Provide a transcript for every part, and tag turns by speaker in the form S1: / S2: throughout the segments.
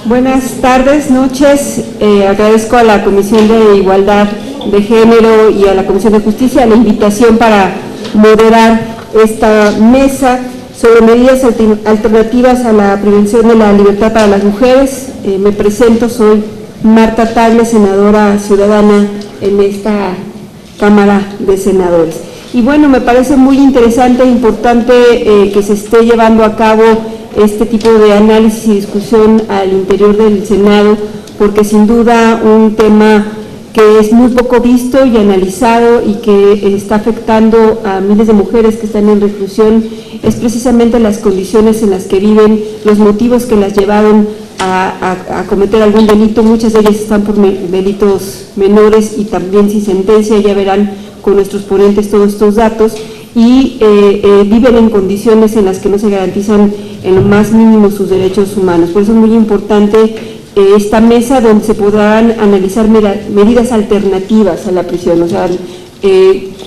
S1: Buenas tardes, noches. Agradezco a la Comisión de Igualdad de Género y a la Comisión de Justicia la invitación para moderar esta mesa sobre medidas alternativas a la prevención de la libertad para las mujeres. Me presento, soy Marta Tagle, senadora ciudadana en esta Cámara de Senadores. Y bueno, me parece muy interesante e importante que se esté llevando a cabo este tipo de análisis y discusión al interior del Senado, porque sin duda un tema que es muy poco visto y analizado y que está afectando a miles de mujeres que están en reclusión es precisamente las condiciones en las que viven, los motivos que las llevaron a cometer algún delito. Muchas de ellas están por delitos menores y también sin sentencia, ya verán con nuestros ponentes todos estos datos, y viven en condiciones en las que no se garantizan en lo más mínimo sus derechos humanos. Por eso es muy importante esta mesa donde se podrán analizar medidas alternativas a la prisión, o sea,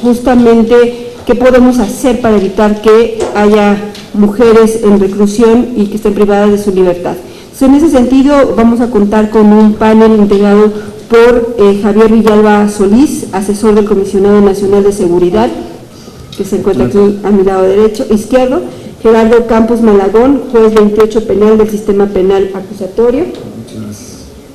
S1: justamente qué podemos hacer para evitar que haya mujeres en reclusión y que estén privadas de su libertad. Entonces, en ese sentido vamos a contar con un panel integrado por Javier Villalba Solís, asesor del Comisionado Nacional de Seguridad, que se encuentra aquí a mi lado izquierdo, Gerardo Campos Malagón, juez 28 penal del Sistema Penal Acusatorio,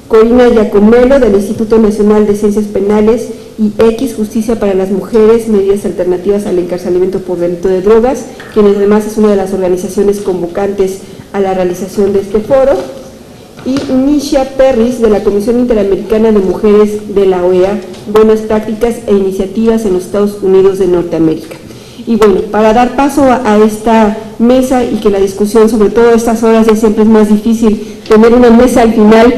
S1: Corina Giacomelo, del Instituto Nacional de Ciencias Penales, y X, Justicia para las Mujeres, medidas alternativas al encarcelamiento por delito de drogas, quien además es una de las organizaciones convocantes a la realización de este foro, y Nisha Perris, de la Comisión Interamericana de Mujeres de la OEA, Buenas Prácticas e Iniciativas en los Estados Unidos de Norteamérica. Y bueno, para dar paso a esta mesa y que la discusión, sobre todo a estas horas, ya siempre es más difícil tener una mesa al final,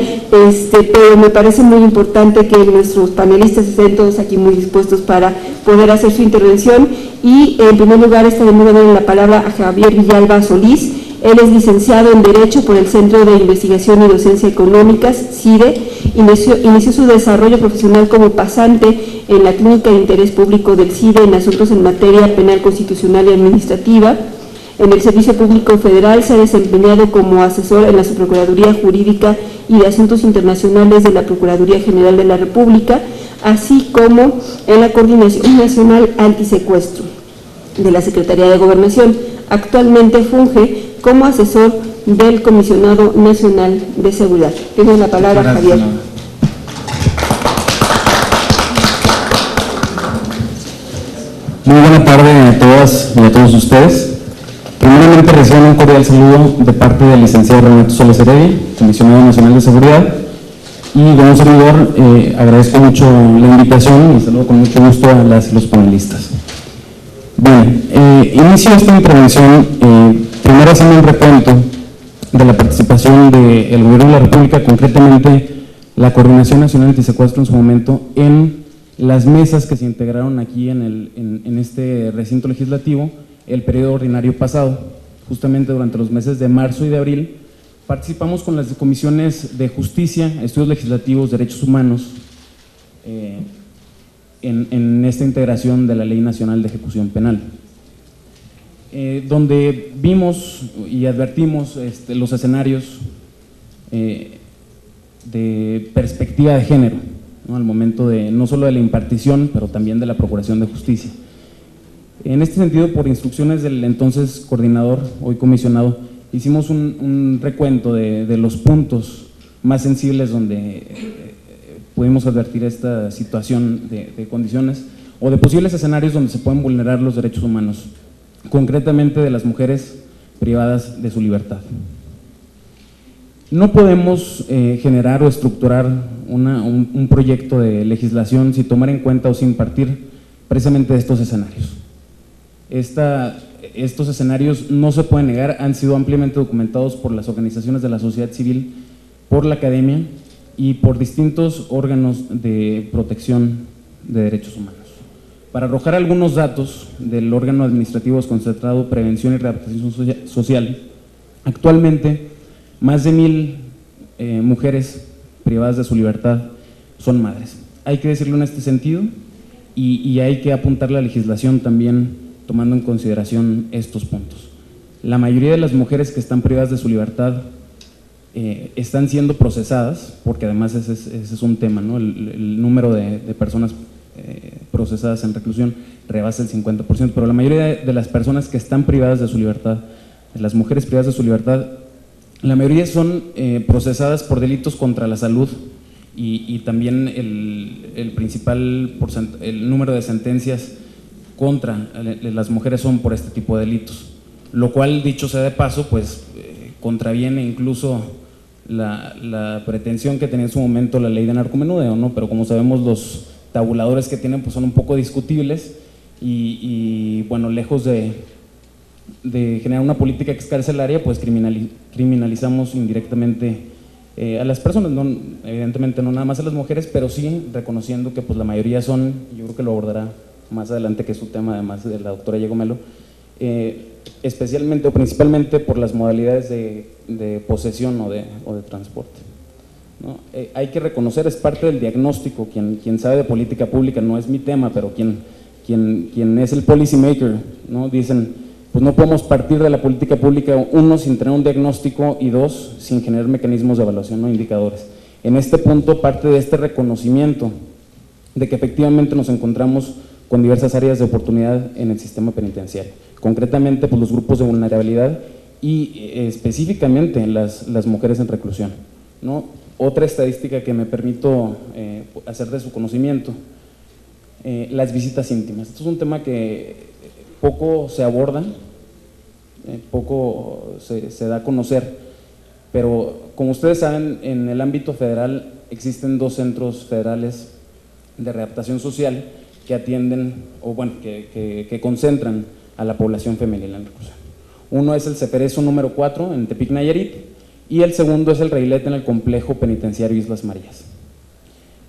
S1: pero me parece muy importante que nuestros panelistas estén todos aquí muy dispuestos para poder hacer su intervención. Y en primer lugar estaremos dando la palabra a Javier Villalba Solís. Él es licenciado en Derecho por el Centro de Investigación y Docencia Económicas, CIDE. Inició su desarrollo profesional como pasante en la Clínica de Interés Público del CIDE en asuntos en materia penal, constitucional y administrativa. En el Servicio Público Federal se ha desempeñado como asesor en la Subprocuraduría Jurídica y de Asuntos Internacionales de la Procuraduría General de la República, así como en la Coordinación Nacional Antisecuestro de la Secretaría de Gobernación. Actualmente funge como asesor del Comisionado Nacional de Seguridad. Tiene la palabra, gracias, Javier.
S2: Muy buena tarde a todas y a todos ustedes. Primeramente reciban un cordial saludo de parte del licenciado Renato Soles Heredia, Comisionado Nacional de Seguridad, y de un servidor agradezco mucho la invitación y saludo con mucho gusto a las y los panelistas. Bien, inicio esta intervención primero haciendo un recuento de la participación del Gobierno de la República, concretamente la Coordinación Nacional Antisecuestro en su momento, en las mesas que se integraron aquí en este recinto legislativo el periodo ordinario pasado. Justamente durante los meses de marzo y de abril participamos con las comisiones de Justicia, Estudios Legislativos, Derechos Humanos, en esta integración de la Ley Nacional de Ejecución Penal, donde vimos y advertimos los escenarios de perspectiva de género, ¿no?, al momento de no solo de la impartición, pero también de la procuración de justicia. En este sentido, por instrucciones del entonces coordinador, hoy comisionado, hicimos un recuento de los puntos más sensibles donde pudimos advertir esta situación de condiciones o de posibles escenarios donde se pueden vulnerar los derechos humanos, concretamente de las mujeres privadas de su libertad. No podemos generar o estructurar un proyecto de legislación sin tomar en cuenta o sin partir precisamente de estos escenarios. Estos escenarios, no se pueden negar, han sido ampliamente documentados por las organizaciones de la sociedad civil, por la academia y por distintos órganos de protección de derechos humanos. Para arrojar algunos datos del órgano administrativo desconcentrado Prevención y Rehabilitación Social, actualmente más de 1,000 mujeres privadas de su libertad son madres. Hay que decirlo en este sentido y hay que apuntar la legislación también tomando en consideración estos puntos. La mayoría de las mujeres que están privadas de su libertad están siendo procesadas, porque además ese es un tema, ¿no? El número de personas procesadas en reclusión rebasa el 50%, pero la mayoría de las personas que están privadas de su libertad, las mujeres privadas de su libertad, la mayoría son procesadas por delitos contra la salud y también el número de sentencias contra las mujeres son por este tipo de delitos, lo cual, dicho sea de paso, pues contraviene incluso la pretensión que tenía en su momento la ley de narcomenudeo, ¿no? Pero como sabemos, los tabuladores que tienen pues son un poco discutibles y bueno, lejos de generar una política excarcelaria, pues criminalizamos indirectamente a las personas, no, evidentemente no nada más a las mujeres, pero sí reconociendo que pues la mayoría son, yo creo que lo abordará más adelante, que es su tema además de la doctora Diego Melo, especialmente o principalmente por las modalidades de posesión o de transporte, ¿no? Hay que reconocer, es parte del diagnóstico, quien sabe de política pública, no es mi tema, pero quien es el policy maker, ¿no? Dicen, pues no podemos partir de la política pública, uno, sin tener un diagnóstico y dos, sin generar mecanismos de evaluación o indicadores. En este punto parte de este reconocimiento de que efectivamente nos encontramos con diversas áreas de oportunidad en el sistema penitenciario, concretamente pues los grupos de vulnerabilidad y específicamente las mujeres en reclusión, ¿no? Otra estadística que me permito hacer de su conocimiento, las visitas íntimas. Esto es un tema que poco se aborda, poco se da a conocer, pero como ustedes saben, en el ámbito federal existen 2 centros federales de readaptación social que atienden, o bueno, que concentran a la población femenil en reclusión. Uno es el Ceferezo número 4 en Tepic, Nayarit, y el segundo es el Reilet en el complejo penitenciario Islas Marías.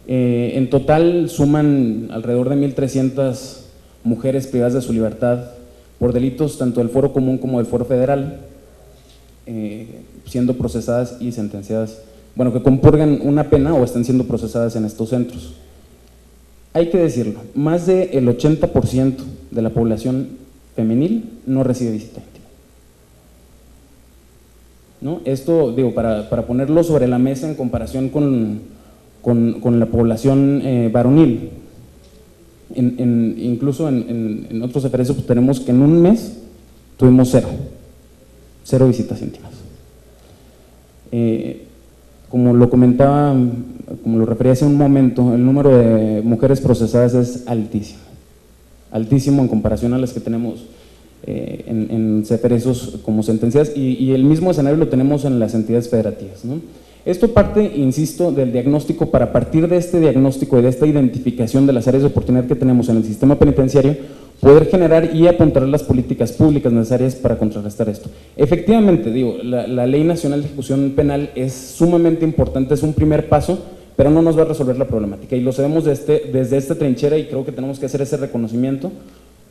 S2: En total suman alrededor de 1,300 mujeres privadas de su libertad por delitos tanto del Fuero Común como del Fuero Federal, siendo procesadas y sentenciadas, bueno, que compurgan una pena o están siendo procesadas en estos centros. Hay que decirlo, más del 80% de la población femenil no recibe visita íntima, ¿no? Esto, digo, para ponerlo sobre la mesa en comparación con la población varonil. Incluso en otros referencias pues tenemos que en un mes tuvimos cero visitas íntimas. Como lo comentaba, como lo refería hace un momento, el número de mujeres procesadas es altísimo en comparación a las que tenemos en Ceferezos como sentencias, y el mismo escenario lo tenemos en las entidades federativas, ¿no? Esto parte, insisto, del diagnóstico. Para partir de este diagnóstico y de esta identificación de las áreas de oportunidad que tenemos en el sistema penitenciario, poder generar y apuntar las políticas públicas necesarias para contrarrestar esto. Efectivamente, digo, la Ley Nacional de Ejecución Penal es sumamente importante, es un primer paso, pero no nos va a resolver la problemática, y lo sabemos desde esta trinchera, y creo que tenemos que hacer ese reconocimiento.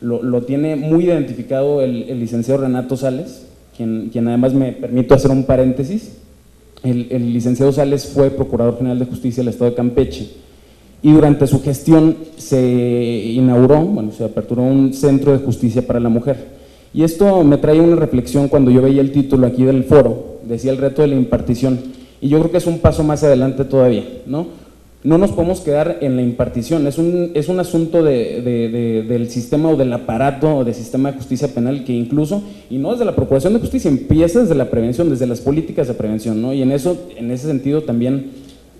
S2: Lo tiene muy identificado el licenciado Renato Sales, quien además, me permito hacer un paréntesis. El licenciado Sales fue Procurador General de Justicia del Estado de Campeche, y durante su gestión se inauguró, bueno, se aperturó un centro de justicia para la mujer. Y esto me trae una reflexión cuando yo veía el título aquí del foro, decía el reto de la impartición, y yo creo que es un paso más adelante todavía, ¿no? No nos podemos quedar en la impartición, es un asunto del sistema o del aparato o del sistema de justicia penal que incluso, y no desde la Procuración de Justicia, empieza desde la prevención, desde las políticas de prevención, ¿no? Y en ese sentido también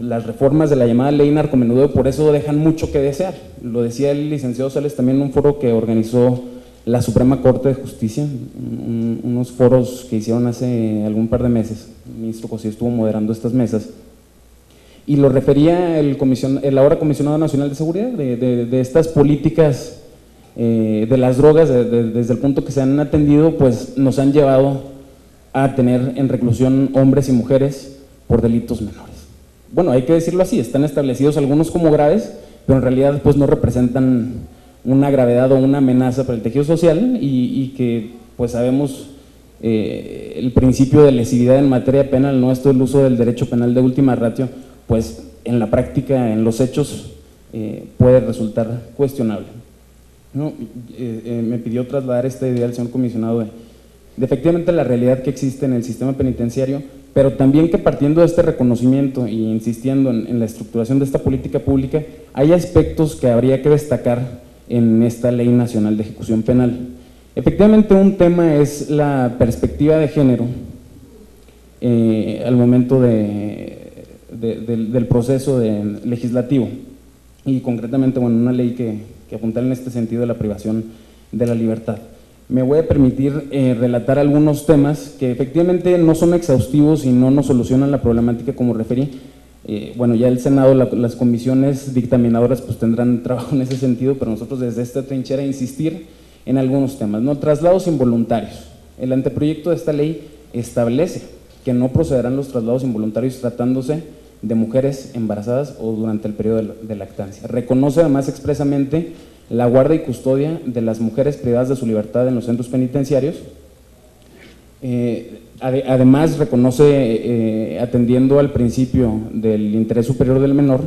S2: las reformas de la llamada ley narcomenudeo por eso dejan mucho que desear. Lo decía el licenciado Sales también en un foro que organizó la Suprema Corte de Justicia, unos foros que hicieron hace algún par de meses. El ministro Cosío estuvo moderando estas mesas, y lo refería el ahora Comisionado Nacional de Seguridad, de estas políticas de las drogas, desde el punto que se han atendido, pues nos han llevado a tener en reclusión hombres y mujeres por delitos menores. Bueno, hay que decirlo así, están establecidos algunos como graves, pero en realidad pues no representan una gravedad o una amenaza para el tejido social, y que pues sabemos el principio de lesividad en materia penal, ¿no? Esto, el uso del derecho penal de última ratio, pues en la práctica, en los hechos, puede resultar cuestionable, ¿no? Me pidió trasladar esta idea al señor comisionado de efectivamente la realidad que existe en el sistema penitenciario, pero también que partiendo de este reconocimiento y insistiendo en la estructuración de esta política pública, hay aspectos que habría que destacar en esta Ley Nacional de Ejecución Penal. Efectivamente, un tema es la perspectiva de género al momento del proceso legislativo, y concretamente, bueno, una ley que apuntala en este sentido de la privación de la libertad. Me voy a permitir relatar algunos temas que efectivamente no son exhaustivos y no nos solucionan la problemática como referí. Bueno, ya el Senado, las comisiones dictaminadoras pues tendrán trabajo en ese sentido, pero nosotros desde esta trinchera insistir en algunos temas, ¿no? Traslados involuntarios. El anteproyecto de esta ley establece que no procederán los traslados involuntarios tratándose de mujeres embarazadas o durante el periodo de lactancia. Reconoce además expresamente la guarda y custodia de las mujeres privadas de su libertad en los centros penitenciarios. Además reconoce, atendiendo al principio del interés superior del menor,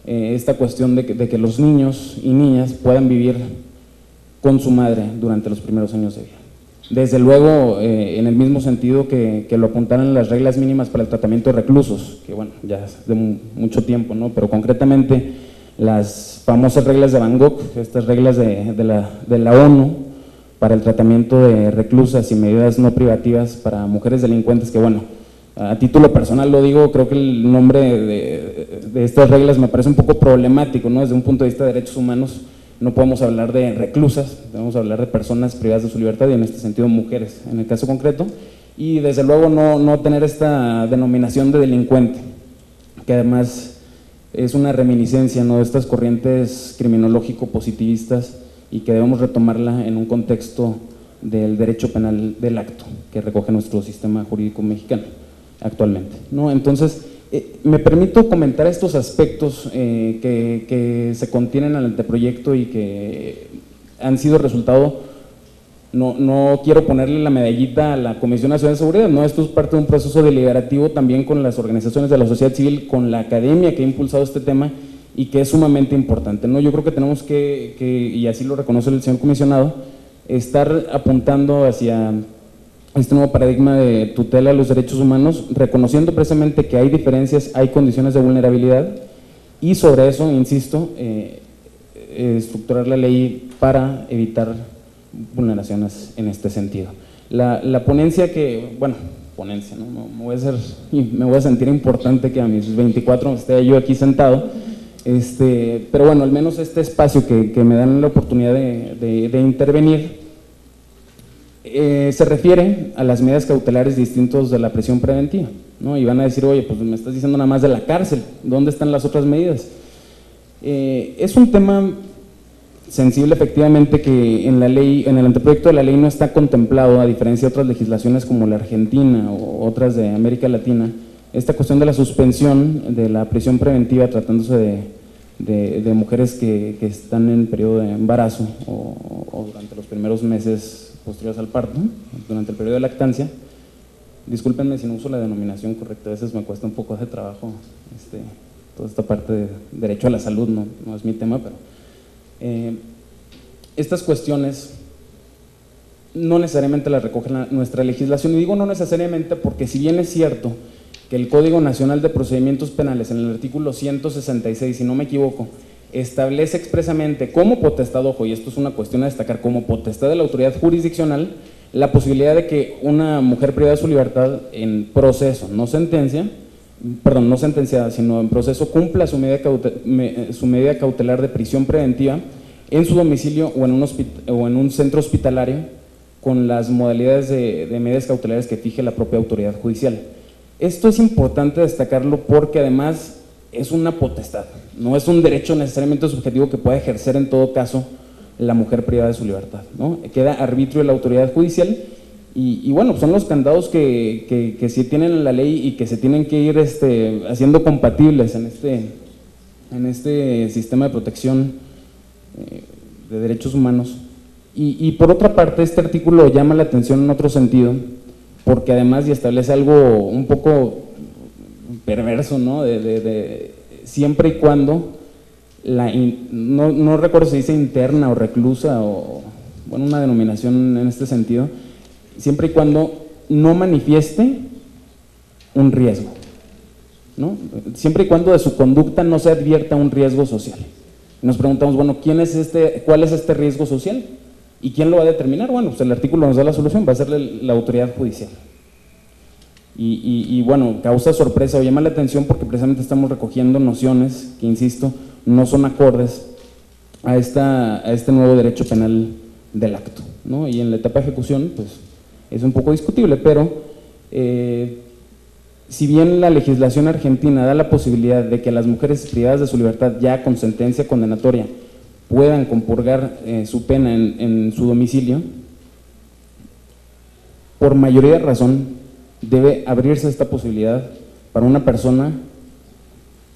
S2: esta cuestión de que los niños y niñas puedan vivir con su madre durante los primeros años de vida. Desde luego, en el mismo sentido que lo apuntaran las reglas mínimas para el tratamiento de reclusos, que bueno, ya es de mucho tiempo, ¿no? Pero concretamente las famosas reglas de Bangkok, estas reglas de la ONU para el tratamiento de reclusas y medidas no privativas para mujeres delincuentes, que bueno, a título personal lo digo, creo que el nombre de estas reglas me parece un poco problemático, ¿no? Desde un punto de vista de derechos humanos no podemos hablar de reclusas, debemos hablar de personas privadas de su libertad y en este sentido mujeres en el caso concreto, y desde luego no tener esta denominación de delincuente, que además es una reminiscencia, ¿no?, de estas corrientes criminológico-positivistas y que debemos retomarla en un contexto del derecho penal del acto que recoge nuestro sistema jurídico mexicano actualmente, ¿no? Entonces, me permito comentar estos aspectos que se contienen en el anteproyecto y que han sido resultado, no quiero ponerle la medallita a la Comisión Nacional de Seguridad, no, esto es parte de un proceso deliberativo también con las organizaciones de la sociedad civil, con la academia que ha impulsado este tema y que es sumamente importante, ¿no? Yo creo que tenemos que, y así lo reconoce el señor comisionado, estar apuntando hacia este nuevo paradigma de tutela de los derechos humanos, reconociendo precisamente que hay diferencias, hay condiciones de vulnerabilidad y sobre eso, insisto, estructurar la ley para evitar vulneraciones en este sentido. La ponencia que, bueno, ponencia, ¿no? Me voy a sentir importante que a mis 24 esté yo aquí sentado, pero bueno, al menos este espacio que me dan la oportunidad de intervenir, se refiere a las medidas cautelares distintos de la prisión preventiva, ¿no? Y van a decir, oye, pues me estás diciendo nada más de la cárcel, ¿dónde están las otras medidas? Es un tema sensible efectivamente que en la ley, en el anteproyecto de la ley no está contemplado, a diferencia de otras legislaciones como la Argentina o otras de América Latina, esta cuestión de la suspensión de la prisión preventiva tratándose de mujeres que están en periodo de embarazo o durante los primeros meses posteriores al parto, durante el periodo de lactancia. Discúlpenme si no uso la denominación correcta, a veces me cuesta un poco de trabajo toda esta parte de derecho a la salud, no es mi tema, pero estas cuestiones no necesariamente las recoge nuestra legislación, y digo no necesariamente porque si bien es cierto que el Código Nacional de Procedimientos Penales en el artículo 166, si no me equivoco, establece expresamente como potestad, ojo, y esto es una cuestión a destacar, como potestad de la autoridad jurisdiccional, la posibilidad de que una mujer privada de su libertad en proceso, no sentenciada, sino en proceso, cumpla su medida cautelar de prisión preventiva en su domicilio o en un centro hospitalario con las modalidades de medidas cautelares que fije la propia autoridad judicial. Esto es importante destacarlo porque además es una potestad, no es un derecho necesariamente subjetivo que pueda ejercer en todo caso la mujer privada de su libertad, ¿no? Queda a arbitrio de la autoridad judicial y bueno, son los candados que sí tienen en la ley y que se tienen que ir haciendo compatibles en este sistema de protección de derechos humanos. Y por otra parte, este artículo llama la atención en otro sentido, porque además y establece algo un poco perverso, ¿no? Siempre y cuando no recuerdo si dice interna o reclusa o bueno, una denominación en este sentido, siempre y cuando no manifieste un riesgo, ¿no? Siempre y cuando de su conducta no se advierta un riesgo social. Nos preguntamos, bueno, ¿cuál es este riesgo social? ¿Y quién lo va a determinar? Bueno, pues el artículo nos da la solución, va a ser la autoridad judicial. Y bueno, causa sorpresa o llama la atención porque precisamente estamos recogiendo nociones que, insisto, no son acordes a este nuevo derecho penal del acto, ¿no? Y en la etapa de ejecución, pues, es un poco discutible, pero si bien la legislación argentina da la posibilidad de que las mujeres privadas de su libertad ya con sentencia condenatoria puedan compurgar su pena en su domicilio, por mayoría de razón debe abrirse esta posibilidad para una persona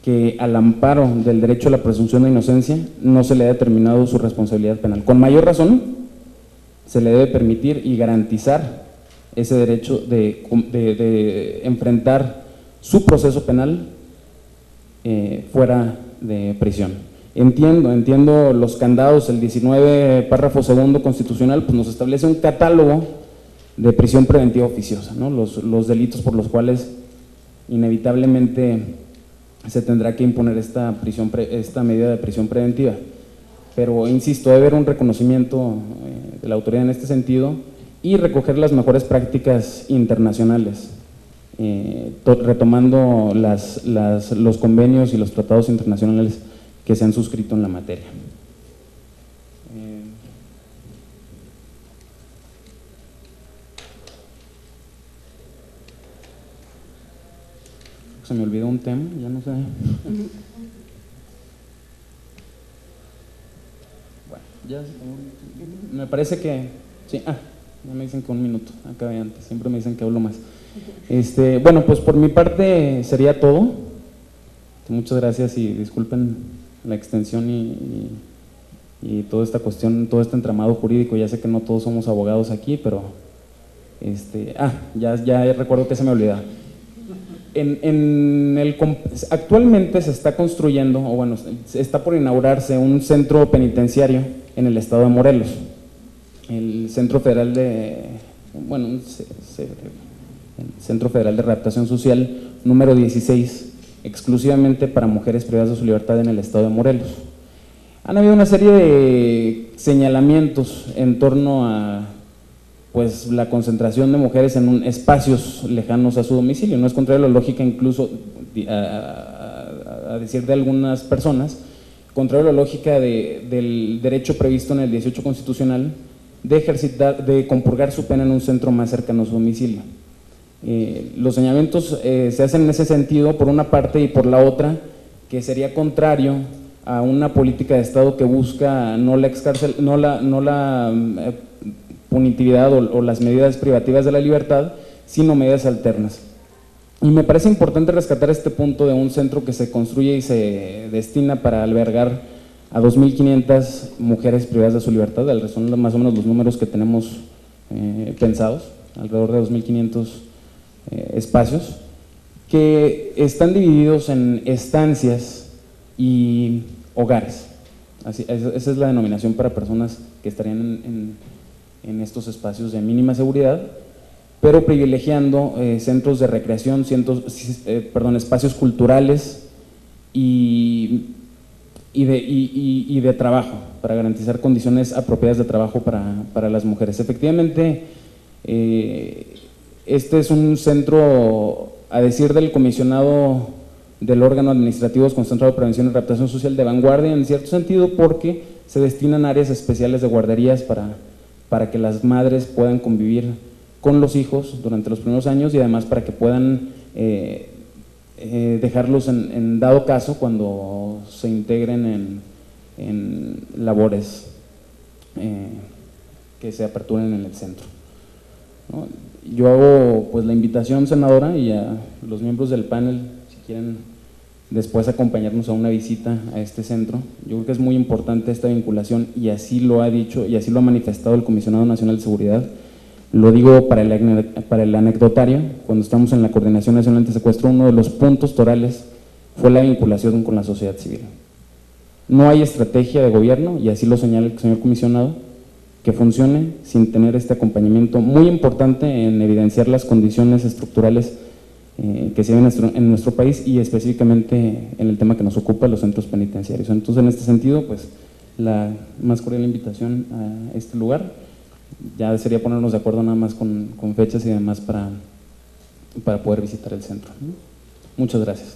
S2: que al amparo del derecho a la presunción de inocencia no se le ha determinado su responsabilidad penal. Con mayor razón se le debe permitir y garantizar ese derecho de enfrentar su proceso penal fuera de prisión. Entiendo los candados, el 19 párrafo segundo constitucional pues nos establece un catálogo de prisión preventiva oficiosa, ¿no? Los delitos por los cuales inevitablemente se tendrá que imponer esta medida de prisión preventiva. Pero insisto, debe haber un reconocimiento de la autoridad en este sentido y recoger las mejores prácticas internacionales, retomando los convenios y los tratados internacionales que se han suscrito en la materia. Se me olvidó un tema, ya no sé. Bueno, ya me parece que sí. Ya me dicen que un minuto, acabé antes, siempre me dicen que hablo más. Bueno, pues por mi parte sería todo. Muchas gracias y disculpen la extensión y toda esta cuestión, todo este entramado jurídico. Ya sé que no todos somos abogados aquí, pero ya recuerdo que se me olvidaba. Actualmente se está construyendo, o bueno, está por inaugurarse un centro penitenciario en el estado de Morelos, el Centro Federal de Readaptación Social número 16, exclusivamente para mujeres privadas de su libertad en el estado de Morelos. Han habido una serie de señalamientos en torno a pues la concentración de mujeres en espacios lejanos a su domicilio. No es contrario a la lógica, incluso a decir de algunas personas, contrario a la lógica del derecho previsto en el 18 constitucional de compurgar su pena en un centro más cercano a su domicilio. Los señalamientos se hacen en ese sentido por una parte, y por la otra que sería contrario a una política de Estado que busca no la punitividad o las medidas privativas de la libertad, sino medidas alternas. Y me parece importante rescatar este punto de un centro que se construye y se destina para albergar a 2.500 mujeres privadas de su libertad. Son más o menos los números que tenemos pensados, alrededor de 2.500 espacios, que están divididos en estancias y hogares. Esa es la denominación para personas que estarían en estos espacios de mínima seguridad, pero privilegiando centros de recreación, espacios culturales y de trabajo, para garantizar condiciones apropiadas de trabajo para las mujeres. Efectivamente, este es un centro, a decir del comisionado del órgano administrativo concentrado de prevención y readaptación social, de vanguardia en cierto sentido, porque se destinan áreas especiales de guarderías para que las madres puedan convivir con los hijos durante los primeros años, y además para que puedan dejarlos en dado caso cuando se integren en labores que se aperturen en el centro, ¿no? Yo hago pues la invitación, senadora, y a los miembros del panel, si quieren después acompañarnos a una visita a este centro. Yo creo que es muy importante esta vinculación, y así lo ha dicho y así lo ha manifestado el Comisionado Nacional de Seguridad. Lo digo para el anecdotario: cuando estamos en la Coordinación Nacional Antisecuestro, uno de los puntos torales fue la vinculación con la sociedad civil. No hay estrategia de gobierno, y así lo señala el señor comisionado, que funcione sin tener este acompañamiento muy importante en evidenciar las condiciones estructurales que se vive en nuestro país y específicamente en el tema que nos ocupa, los centros penitenciarios. Entonces, en este sentido, pues la más cordial invitación a este lugar. Ya sería ponernos de acuerdo nada más con fechas y demás para poder visitar el centro. Muchas gracias.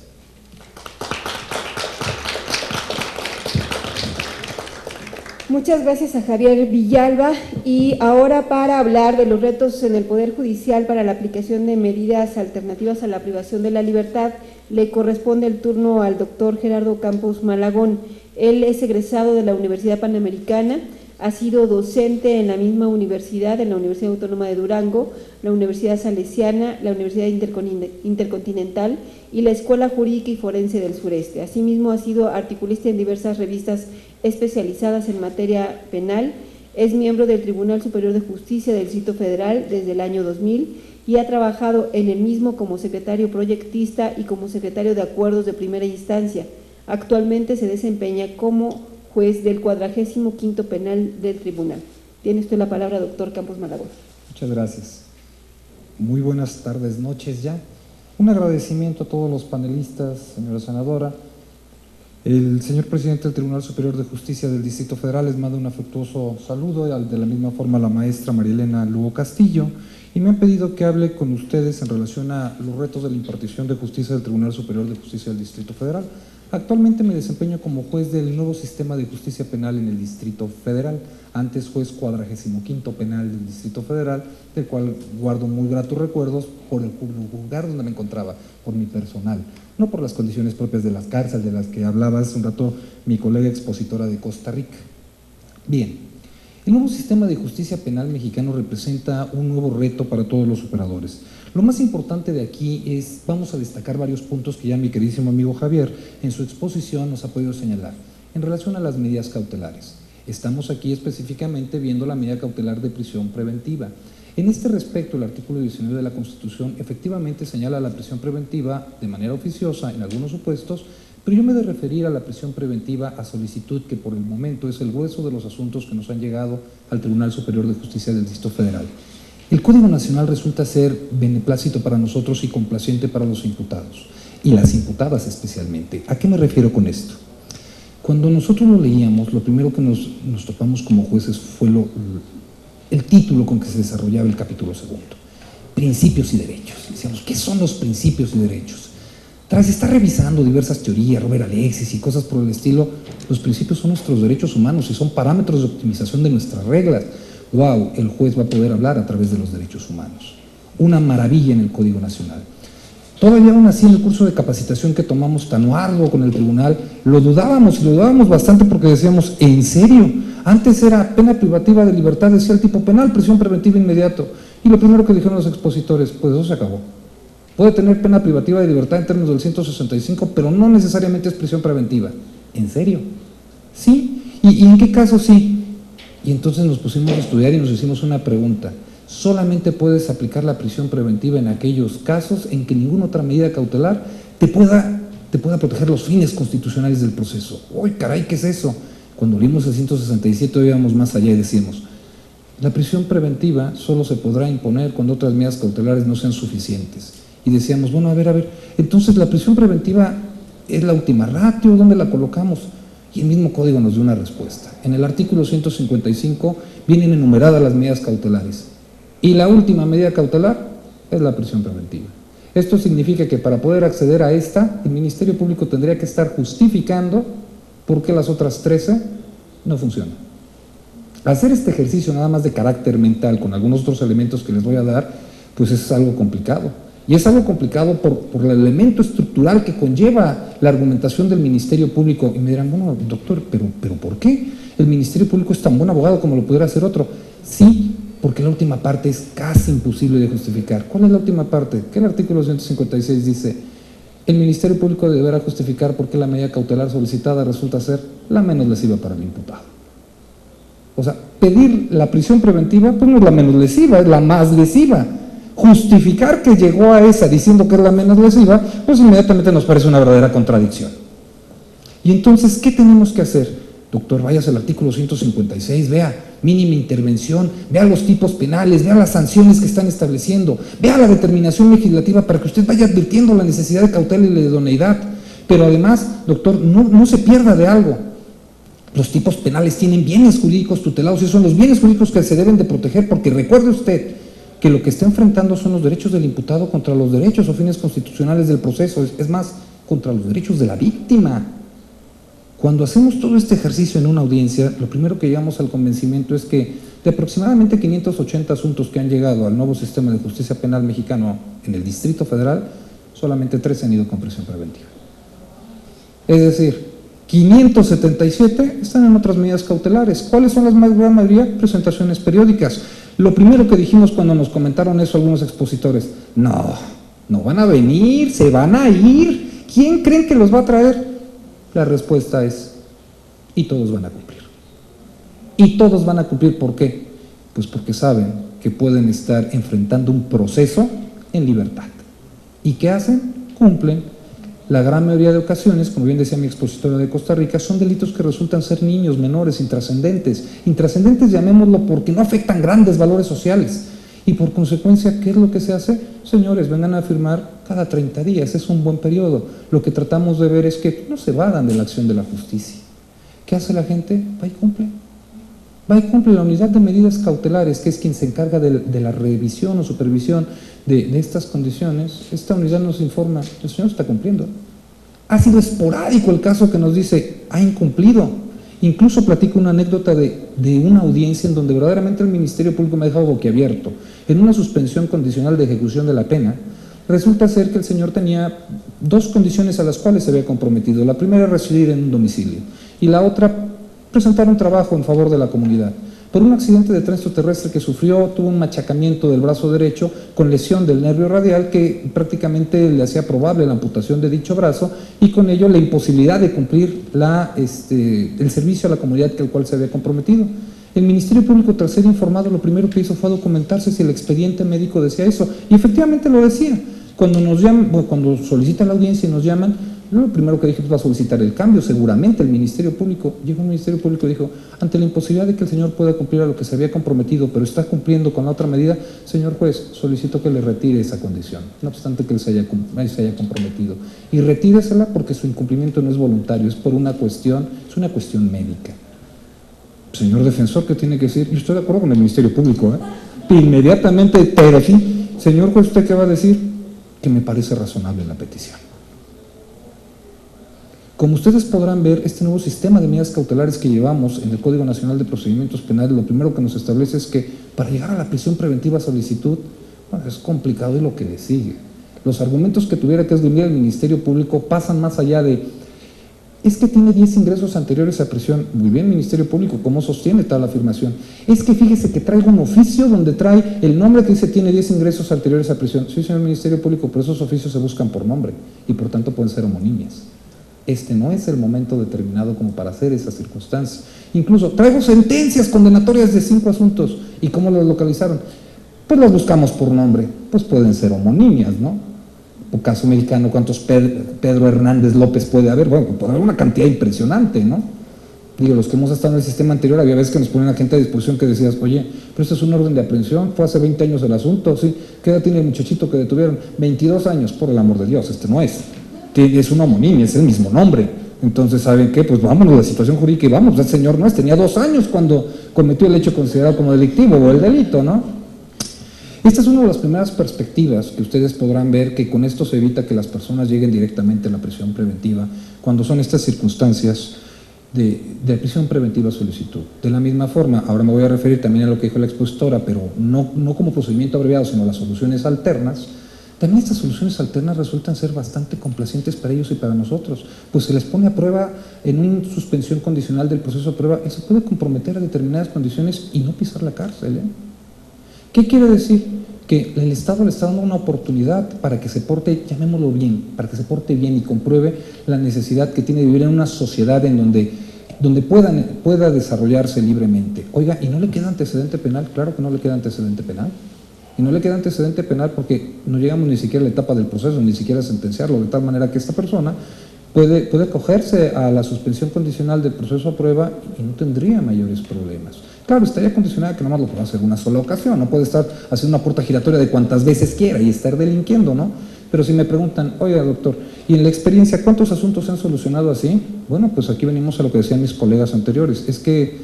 S1: Muchas gracias a Javier Villalba. Y ahora, para hablar de los retos en el Poder Judicial para la aplicación de medidas alternativas a la privación de la libertad, le corresponde el turno al doctor Gerardo Campos Malagón. Él es egresado de la Universidad Panamericana, ha sido docente en la misma universidad, en la Universidad Autónoma de Durango, la Universidad Salesiana, la Universidad Intercontinental y la Escuela Jurídica y Forense del Sureste. Asimismo, ha sido articulista en diversas revistas especializadas en materia penal, es miembro del Tribunal Superior de Justicia del Distrito Federal desde el año 2000 y ha trabajado en el mismo como secretario proyectista y como secretario de acuerdos de primera instancia. Actualmente se desempeña como juez del 45º penal del tribunal. Tiene usted la palabra, doctor Campos Malagón.
S3: Muchas gracias. Muy buenas tardes, noches ya. Un agradecimiento a todos los panelistas, señora senadora. El señor presidente del Tribunal Superior de Justicia del Distrito Federal les manda un afectuoso saludo, de la misma forma la maestra Marielena Lugo Castillo, y me han pedido que hable con ustedes en relación a los retos de la impartición de justicia del Tribunal Superior de Justicia del Distrito Federal. Actualmente me desempeño como juez del nuevo sistema de justicia penal en el Distrito Federal, antes juez 45º penal del Distrito Federal, del cual guardo muy gratos recuerdos por el lugar donde me encontraba, por mi personal, no por las condiciones propias de las cárceles de las que hablaba hace un rato mi colega expositora de Costa Rica. Bien, el nuevo sistema de justicia penal mexicano representa un nuevo reto para todos los operadores. Lo más importante de aquí es, vamos a destacar varios puntos que ya mi queridísimo amigo Javier en su exposición nos ha podido señalar. En relación a las medidas cautelares, estamos aquí específicamente viendo la medida cautelar de prisión preventiva. En este respecto, el artículo 19 de la Constitución efectivamente señala la prisión preventiva de manera oficiosa en algunos supuestos, pero yo me he de referir a la prisión preventiva a solicitud, que por el momento es el grueso de los asuntos que nos han llegado al Tribunal Superior de Justicia del Distrito Federal. El Código Nacional resulta ser beneplácito para nosotros y complaciente para los imputados, y las imputadas especialmente. ¿A qué me refiero con esto? Cuando nosotros lo leíamos, lo primero que nos topamos como jueces fue el título con que se desarrollaba el capítulo segundo, principios y derechos. Decíamos, ¿qué son los principios y derechos? Tras estar revisando diversas teorías, Robert Alexis y cosas por el estilo, los principios son nuestros derechos humanos y son parámetros de optimización de nuestras reglas. ¡Wow! El juez va a poder hablar a través de los derechos humanos. Una maravilla en el Código Nacional. Todavía aún así en el curso de capacitación que tomamos tan arduo con el tribunal, lo dudábamos y lo dudábamos bastante porque decíamos, ¿en serio? Antes era pena privativa de libertad, decía el tipo penal, prisión preventiva inmediato. Y lo primero que dijeron los expositores, pues eso se acabó. Puede tener pena privativa de libertad en términos del 165, pero no necesariamente es prisión preventiva. ¿En serio? ¿Sí? ¿Y en qué caso sí? Y entonces nos pusimos a estudiar y nos hicimos una pregunta. Solamente puedes aplicar la prisión preventiva en aquellos casos en que ninguna otra medida cautelar te pueda proteger los fines constitucionales del proceso. ¡Uy, caray, qué es eso! Cuando leímos el 167 íbamos más allá y decimos, la prisión preventiva solo se podrá imponer cuando otras medidas cautelares no sean suficientes. Y decíamos, bueno, a ver, entonces la prisión preventiva es la última ratio, ¿dónde la colocamos? Y el mismo código nos dio una respuesta. En el artículo 155 vienen enumeradas las medidas cautelares. Y la última medida cautelar es la prisión preventiva. Esto significa que para poder acceder a esta, el Ministerio Público tendría que estar justificando por qué las otras 13 no funcionan. Hacer este ejercicio nada más de carácter mental, con algunos otros elementos que les voy a dar, pues es algo complicado. Y es algo complicado por el elemento estructural que conlleva la argumentación del Ministerio Público. Y me dirán, bueno, doctor, ¿pero por qué? ¿El Ministerio Público es tan buen abogado como lo pudiera hacer otro? Sí, porque la última parte es casi imposible de justificar. ¿Cuál es la última parte? Que el artículo 156 dice, el Ministerio Público deberá justificar por qué la medida cautelar solicitada resulta ser la menos lesiva para el imputado. O sea, pedir la prisión preventiva, pues no es la menos lesiva, es la más lesiva. Justificar que llegó a esa diciendo que es la menos lesiva, pues inmediatamente nos parece una verdadera contradicción. Y entonces, ¿qué tenemos que hacer? Doctor, váyase al artículo 156, vea, mínima intervención, vea los tipos penales, vea las sanciones que están estableciendo, vea la determinación legislativa para que usted vaya advirtiendo la necesidad de cautela y de idoneidad. Pero además, doctor, no se pierda de algo. Los tipos penales tienen bienes jurídicos tutelados y son los bienes jurídicos que se deben de proteger, porque recuerde usted que lo que está enfrentando son los derechos del imputado contra los derechos o fines constitucionales del proceso, es más, contra los derechos de la víctima. Cuando hacemos todo este ejercicio en una audiencia, lo primero que llegamos al convencimiento es que de aproximadamente 580 asuntos que han llegado al nuevo sistema de justicia penal mexicano en el Distrito Federal, solamente 3 se han ido con prisión preventiva. Es decir, 577 están en otras medidas cautelares. ¿Cuáles son las más gran mayoría? Presentaciones periódicas. Lo primero que dijimos cuando nos comentaron eso algunos expositores, no van a venir, se van a ir. ¿Quién creen que los va a traer? La respuesta es, y todos van a cumplir. Y todos van a cumplir, ¿por qué? Pues porque saben que pueden estar enfrentando un proceso en libertad. ¿Y qué hacen? Cumplen. La gran mayoría de ocasiones, como bien decía mi expositora de Costa Rica, son delitos que resultan ser niños, menores, intrascendentes. Intrascendentes llamémoslo porque no afectan grandes valores sociales. Y por consecuencia, ¿qué es lo que se hace? Señores, vengan a firmar cada 30 días, es un buen periodo. Lo que tratamos de ver es que no se evadan de la acción de la justicia. ¿Qué hace la gente? Va y cumple. Va y cumple. La unidad de medidas cautelares, que es quien se encarga de la revisión o supervisión de estas condiciones, esta unidad nos informa, el señor está cumpliendo. Ha sido esporádico el caso que nos dice, ha incumplido. Incluso platico una anécdota de una audiencia en donde verdaderamente el Ministerio Público me ha dejado boquiabierto. En una suspensión condicional de ejecución de la pena, resulta ser que el señor tenía 2 condiciones a las cuales se había comprometido. La primera, residir en un domicilio, y la otra, presentar un trabajo en favor de la comunidad. Por un accidente de tránsito terrestre que sufrió, tuvo un machacamiento del brazo derecho con lesión del nervio radial que prácticamente le hacía probable la amputación de dicho brazo y con ello la imposibilidad de cumplir el servicio a la comunidad al cual se había comprometido. El Ministerio Público, tras ser informado, lo primero que hizo fue documentarse si el expediente médico decía eso, y efectivamente lo decía. Cuando solicitan la audiencia y nos llaman, lo primero que dije, pues va a solicitar el cambio, seguramente el Ministerio Público. Llegó el Ministerio Público y dijo, ante la imposibilidad de que el señor pueda cumplir a lo que se había comprometido, pero está cumpliendo con la otra medida, señor juez, solicito que le retire esa condición, no obstante que él se haya comprometido. Y retíresela porque su incumplimiento no es voluntario, es una cuestión médica. Señor defensor, ¿qué tiene que decir? Yo estoy de acuerdo con el Ministerio Público, inmediatamente, pero sí, señor juez, ¿usted qué va a decir? Que me parece razonable la petición. Como ustedes podrán ver, este nuevo sistema de medidas cautelares que llevamos en el Código Nacional de Procedimientos Penales, lo primero que nos establece es que para llegar a la prisión preventiva solicitud, bueno, es complicado y lo que le sigue. Los argumentos que tuviera que esgrimir el Ministerio Público pasan más allá de, es que tiene 10 ingresos anteriores a prisión. Muy bien, Ministerio Público, ¿cómo sostiene tal afirmación? Es que fíjese que traigo un oficio donde trae el nombre que dice tiene 10 ingresos anteriores a prisión. Sí, señor Ministerio Público, pero esos oficios se buscan por nombre y por tanto pueden ser homonimias. Este no es el momento determinado como para hacer esas circunstancias. Incluso traigo sentencias condenatorias de 5 asuntos. ¿Y cómo las localizaron? Pues las buscamos por nombre. Pues pueden ser homonimias, ¿no? Por caso mexicano, ¿cuántos Pedro Hernández López puede haber? Bueno, puede haber una cantidad impresionante, ¿no? Digo, los que hemos estado en el sistema anterior, había veces que nos ponían a gente a disposición que decías, oye, pero este es un orden de aprehensión, fue hace 20 años el asunto, ¿sí? ¿Qué edad tiene el muchachito que detuvieron? 22 años, por el amor de Dios, este no es. Es una homonimia, es el mismo nombre. Entonces, ¿saben qué? Pues vámonos de la situación jurídica y vamos, el señor no es, tenía 2 años cuando cometió el hecho considerado como delictivo o el delito, ¿no? Esta es una de las primeras perspectivas que ustedes podrán ver, que con esto se evita que las personas lleguen directamente a la prisión preventiva cuando son estas circunstancias de prisión preventiva solicitud. De la misma forma, ahora me voy a referir también a lo que dijo la expositora, pero no como procedimiento abreviado, sino las soluciones alternas. También estas soluciones alternas resultan ser bastante complacientes para ellos y para nosotros, pues se les pone a prueba en una suspensión condicional del proceso de prueba y se puede comprometer a determinadas condiciones y no pisar la cárcel, ¿Qué quiere decir? Que el Estado le está dando una oportunidad para que se porte, llamémoslo bien, para que se porte bien y compruebe la necesidad que tiene de vivir en una sociedad en donde pueda desarrollarse libremente. Oiga, ¿y no le queda antecedente penal? Claro que no le queda antecedente penal. Y no le queda antecedente penal porque no llegamos ni siquiera a la etapa del proceso, ni siquiera a sentenciarlo, de tal manera que esta persona puede acogerse a la suspensión condicional del proceso a prueba y no tendría mayores problemas. Claro, estaría condicionada que nada más lo pueda hacer una sola ocasión, no puede estar haciendo una puerta giratoria de cuantas veces quiera y estar delinquiendo, ¿no? Pero si me preguntan, oiga doctor, ¿y en la experiencia cuántos asuntos se han solucionado así? Bueno, pues aquí venimos a lo que decían mis colegas anteriores, es que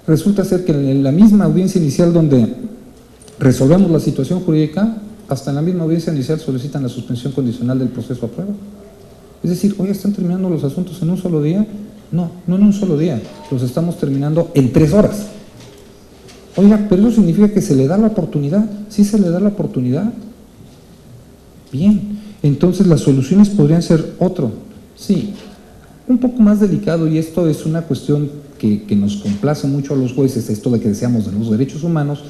S3: resulta ser que en la misma audiencia inicial donde resolvemos la situación jurídica, hasta en la misma audiencia inicial solicitan la suspensión condicional del proceso a prueba. Es decir, oye, ¿están terminando los asuntos en un solo día? No, no en un solo día, los estamos terminando en 3 horas. Oiga, pero eso significa que se le da la oportunidad. ¿Sí se le da la oportunidad? Bien, entonces las soluciones podrían ser otro. Sí, un poco más delicado, y esto es una cuestión que nos complace mucho a los jueces, esto de que deseamos de los derechos humanos,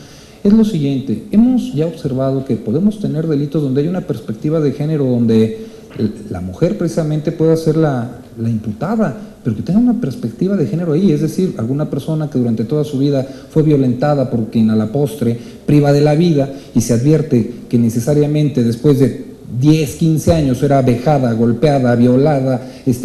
S3: es lo siguiente: hemos ya observado que podemos tener delitos donde hay una perspectiva de género, donde la mujer precisamente puede ser la imputada, pero que tenga una perspectiva de género ahí, es decir, alguna persona que durante toda su vida fue violentada por quien a la postre priva de la vida y se advierte que necesariamente después de 10, 15 años era vejada, golpeada, violada,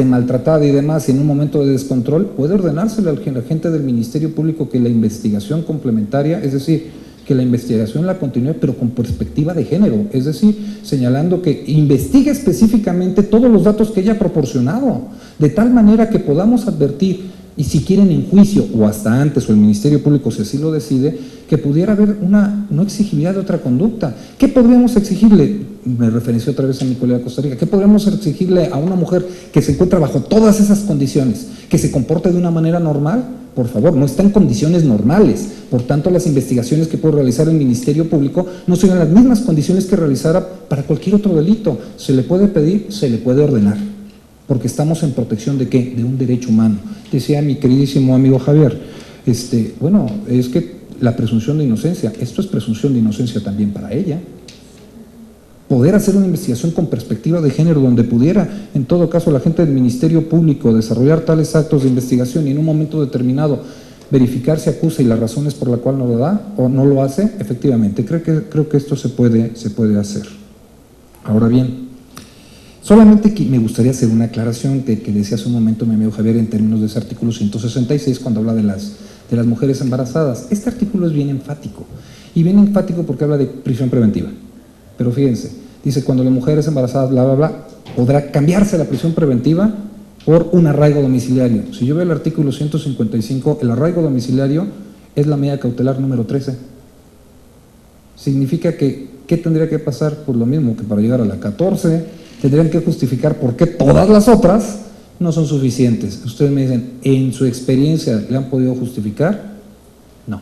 S3: maltratada y demás, y en un momento de descontrol puede ordenársele al agente del Ministerio Público que la investigación complementaria, es decir, que la investigación la continúe, pero con perspectiva de género, es decir, señalando que investigue específicamente todos los datos que ella ha proporcionado, de tal manera que podamos advertir, y si quieren en juicio o hasta antes, o el Ministerio Público si así lo decide, que pudiera haber una no exigibilidad de otra conducta. ¿Qué podríamos exigirle? Me referencio otra vez a mi colega de Costa Rica. ¿Qué podríamos exigirle a una mujer que se encuentra bajo todas esas condiciones? ¿Que se comporte de una manera normal? Por favor, no está en condiciones normales. Por tanto, las investigaciones que puede realizar el Ministerio Público no son las mismas condiciones que realizara para cualquier otro delito. Se le puede pedir, se le puede ordenar, porque estamos en protección ¿de qué? De un derecho humano. Decía mi queridísimo amigo Javier, bueno, es que la presunción de inocencia, esto es presunción de inocencia también para ella. Poder hacer una investigación con perspectiva de género donde pudiera, en todo caso, la gente del Ministerio Público desarrollar tales actos de investigación y en un momento determinado verificar si acusa y las razones por las cuales no lo da o no lo hace, efectivamente, creo que esto se puede hacer. Ahora bien, solamente que me gustaría hacer una aclaración que decía hace un momento mi amigo Javier en términos de ese artículo 166 cuando habla de las mujeres embarazadas. Este artículo es bien enfático, y bien enfático porque habla de prisión preventiva. Pero fíjense, dice cuando las mujeres embarazadas, bla, bla, bla, podrá cambiarse la prisión preventiva por un arraigo domiciliario. Si yo veo el artículo 155, el arraigo domiciliario es la medida cautelar número 13. Significa que, ¿qué tendría que pasar? Pues lo mismo que para llegar a la 14, tendrían que justificar por qué todas las otras no son suficientes. Ustedes me dicen, ¿en su experiencia le han podido justificar? No.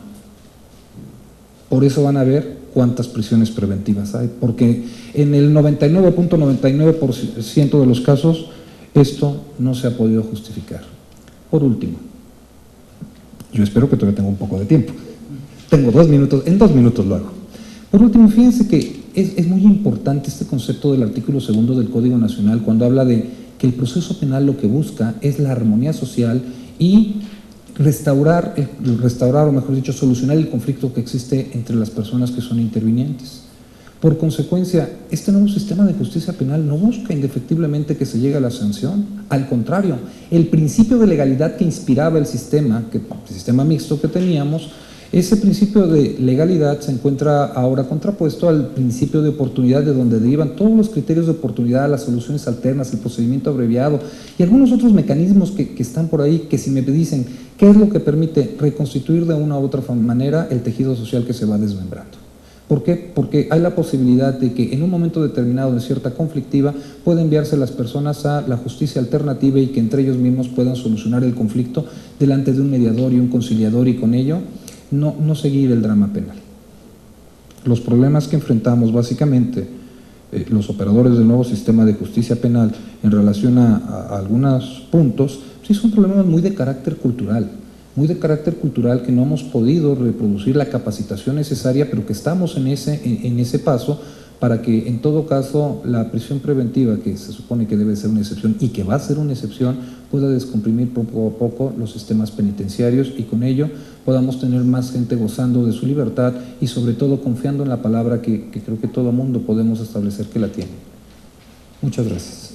S3: Por eso van a ver cuántas prisiones preventivas hay, porque en el 99.99% de los casos esto no se ha podido justificar. Por último, yo espero que todavía tengo un poco de tiempo. Tengo 2 minutos, en 2 minutos lo hago. Por último, fíjense que es muy importante este concepto del artículo 2 del Código Nacional cuando habla de que el proceso penal lo que busca es la armonía social y restaurar, o mejor dicho, solucionar el conflicto que existe entre las personas que son intervinientes. Por consecuencia, este nuevo sistema de justicia penal no busca indefectiblemente que se llegue a la sanción. Al contrario, el principio de legalidad que inspiraba el sistema mixto que teníamos, ese principio de legalidad se encuentra ahora contrapuesto al principio de oportunidad, de donde derivan todos los criterios de oportunidad, las soluciones alternas, el procedimiento abreviado y algunos otros mecanismos que están por ahí, que si me dicen qué es lo que permite reconstituir de una u otra manera el tejido social que se va desmembrando. ¿Por qué? Porque hay la posibilidad de que en un momento determinado de cierta conflictiva pueden enviarse las personas a la justicia alternativa y que entre ellos mismos puedan solucionar el conflicto delante de un mediador y un conciliador y con ello no seguir el drama penal. Los problemas que enfrentamos básicamente los operadores del nuevo sistema de justicia penal en relación a algunos puntos, sí son problemas muy de carácter cultural que no hemos podido reproducir la capacitación necesaria, pero que estamos en ese paso para que en todo caso la prisión preventiva, que se supone que debe ser una excepción y que va a ser una excepción, pueda descomprimir poco a poco los sistemas penitenciarios y con ello podamos tener más gente gozando de su libertad y sobre todo confiando en la palabra que creo que todo mundo podemos establecer que la tiene. Muchas gracias.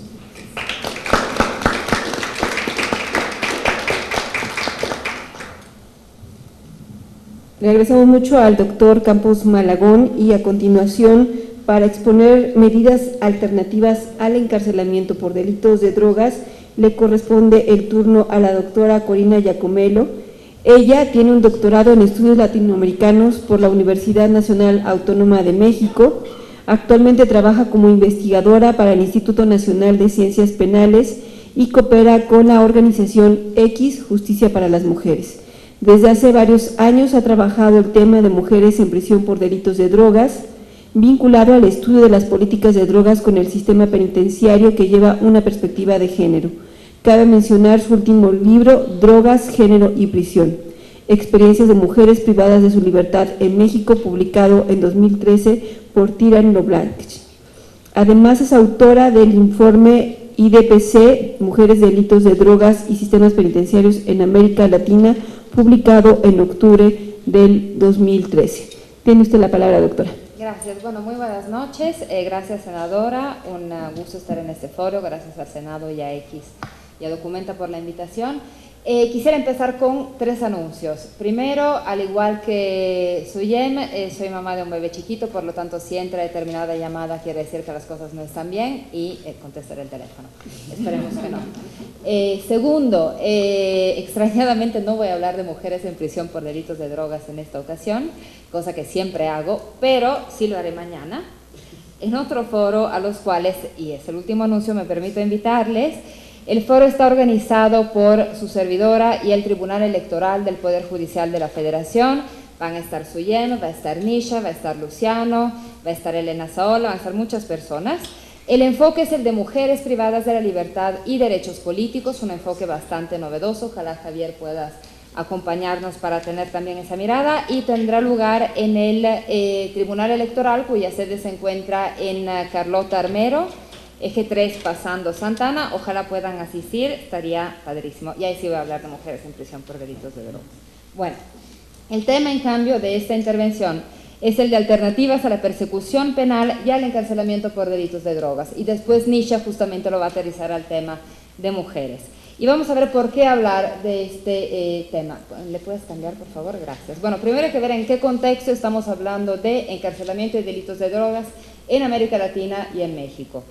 S1: Le agradecemos mucho al doctor Campos Malagón y a continuación, para exponer medidas alternativas al encarcelamiento por delitos de drogas, le corresponde el turno a la doctora Corina Giacomelo. Ella tiene un doctorado en estudios latinoamericanos por la Universidad Nacional Autónoma de México. Actualmente trabaja como investigadora para el Instituto Nacional de Ciencias Penales y coopera con la organización X Justicia para las Mujeres. Desde hace varios años ha trabajado el tema de mujeres en prisión por delitos de drogas, vinculado al estudio de las políticas de drogas con el sistema penitenciario que lleva una perspectiva de género. Cabe mencionar su último libro, Drogas, Género y Prisión, experiencias de mujeres privadas de su libertad en México, publicado en 2013 por Tirán Loblanc. Además es autora del informe IDPC, Mujeres, Delitos de Drogas y Sistemas Penitenciarios en América Latina, publicado en octubre del 2013. Tiene usted la palabra, doctora.
S4: Gracias. Bueno, muy buenas noches. Gracias, senadora. Un gusto estar en este foro. Gracias al Senado y a X y a Documenta por la invitación. Quisiera empezar con 3 anuncios. Primero, al igual que Suyem, soy mamá de un bebé chiquito, por lo tanto, si entra determinada llamada quiere decir que las cosas no están bien y contestaré el teléfono. Esperemos que no. Segundo, extrañadamente no voy a hablar de mujeres en prisión por delitos de drogas en esta ocasión, cosa que siempre hago, pero sí lo haré mañana, en otro foro a los cuales, y es el último anuncio, me permito invitarles. El foro está organizado por su servidora y el Tribunal Electoral del Poder Judicial de la Federación. Van a estar Suyem, va a estar Nisha, va a estar Luciano, va a estar Elena Saola, van a estar muchas personas. El enfoque es el de mujeres privadas de la libertad y derechos políticos, un enfoque bastante novedoso. Ojalá, Javier, puedas acompañarnos para tener también esa mirada, y tendrá lugar en el Tribunal Electoral, cuya sede se encuentra en Carlota Armero, Eje 3 pasando Santana. Ojalá puedan asistir, estaría padrísimo. Y ahí sí voy a hablar de mujeres en prisión por delitos de drogas. Bueno, el tema, en cambio, de esta intervención es el de alternativas a la persecución penal y al encarcelamiento por delitos de drogas. Y después Nisha justamente lo va a aterrizar al tema de mujeres. Y vamos a ver por qué hablar de este tema. ¿Le puedes cambiar, por favor? Gracias. Bueno, primero hay que ver en qué contexto estamos hablando de encarcelamiento y delitos de drogas en América Latina y en México.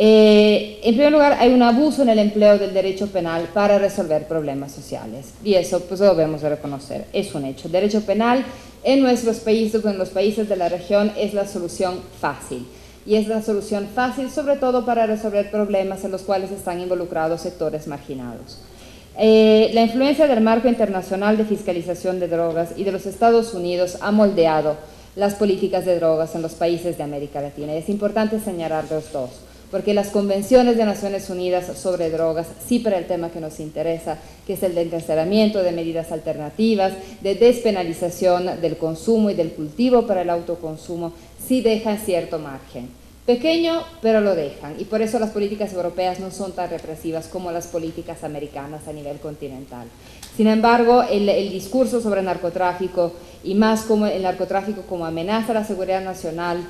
S4: En primer lugar, hay un abuso en el empleo del derecho penal para resolver problemas sociales, y eso pues lo debemos de reconocer, es un hecho. El derecho penal en nuestros países, en los países de la región, es la solución fácil, y es la solución fácil sobre todo para resolver problemas en los cuales están involucrados sectores marginados. La influencia del marco internacional de fiscalización de drogas y de los Estados Unidos ha moldeado las políticas de drogas en los países de América Latina, y es importante señalar los dos, porque las convenciones de Naciones Unidas sobre drogas, sí, para el tema que nos interesa, que es el de encarcelamiento, de medidas alternativas, de despenalización del consumo y del cultivo para el autoconsumo, sí dejan cierto margen. Pequeño, pero lo dejan, y por eso las políticas europeas no son tan represivas como las políticas americanas a nivel continental. Sin embargo, el discurso sobre narcotráfico, y más como el narcotráfico como amenaza a la seguridad nacional,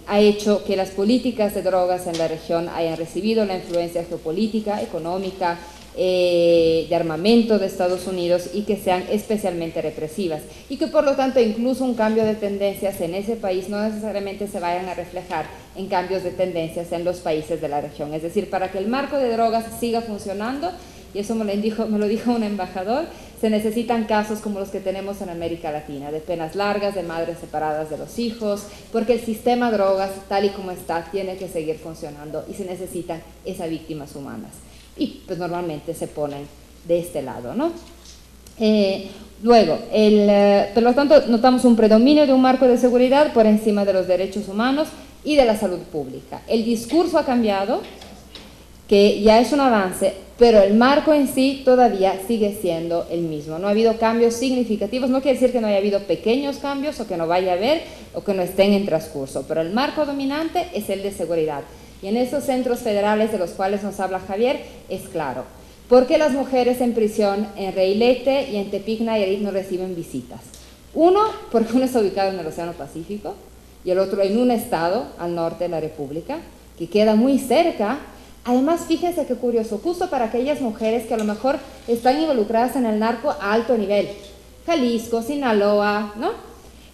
S4: ha hecho que las políticas de drogas en la región hayan recibido la influencia geopolítica, económica, de armamento de Estados Unidos, y que sean especialmente represivas, y que por lo tanto incluso un cambio de tendencias en ese país no necesariamente se vayan a reflejar en cambios de tendencias en los países de la región. Es decir, para que el marco de drogas siga funcionando, y eso me lo dijo un embajador, se necesitan casos como los que tenemos en América Latina, de penas largas, de madres separadas de los hijos, porque el sistema drogas, tal y como está, tiene que seguir funcionando, y se necesitan esas víctimas humanas. Y pues normalmente se ponen de este lado, ¿no? Luego, por lo tanto, notamos un predominio de un marco de seguridad por encima de los derechos humanos y de la salud pública. El discurso ha cambiado, que ya es un avance, pero el marco en sí todavía sigue siendo el mismo. No ha habido cambios significativos, no quiere decir que no haya habido pequeños cambios o que no vaya a haber o que no estén en transcurso, pero el marco dominante es el de seguridad. Y en esos centros federales de los cuales nos habla Javier, es claro. ¿Por qué las mujeres en prisión en Reilete y en Tepic Nayarit no reciben visitas? Uno, porque uno está ubicado en el Océano Pacífico y el otro en un estado al norte de la República, que queda muy cerca. Además, fíjense qué curioso, justo para aquellas mujeres que a lo mejor están involucradas en el narco a alto nivel, Jalisco, Sinaloa, ¿no?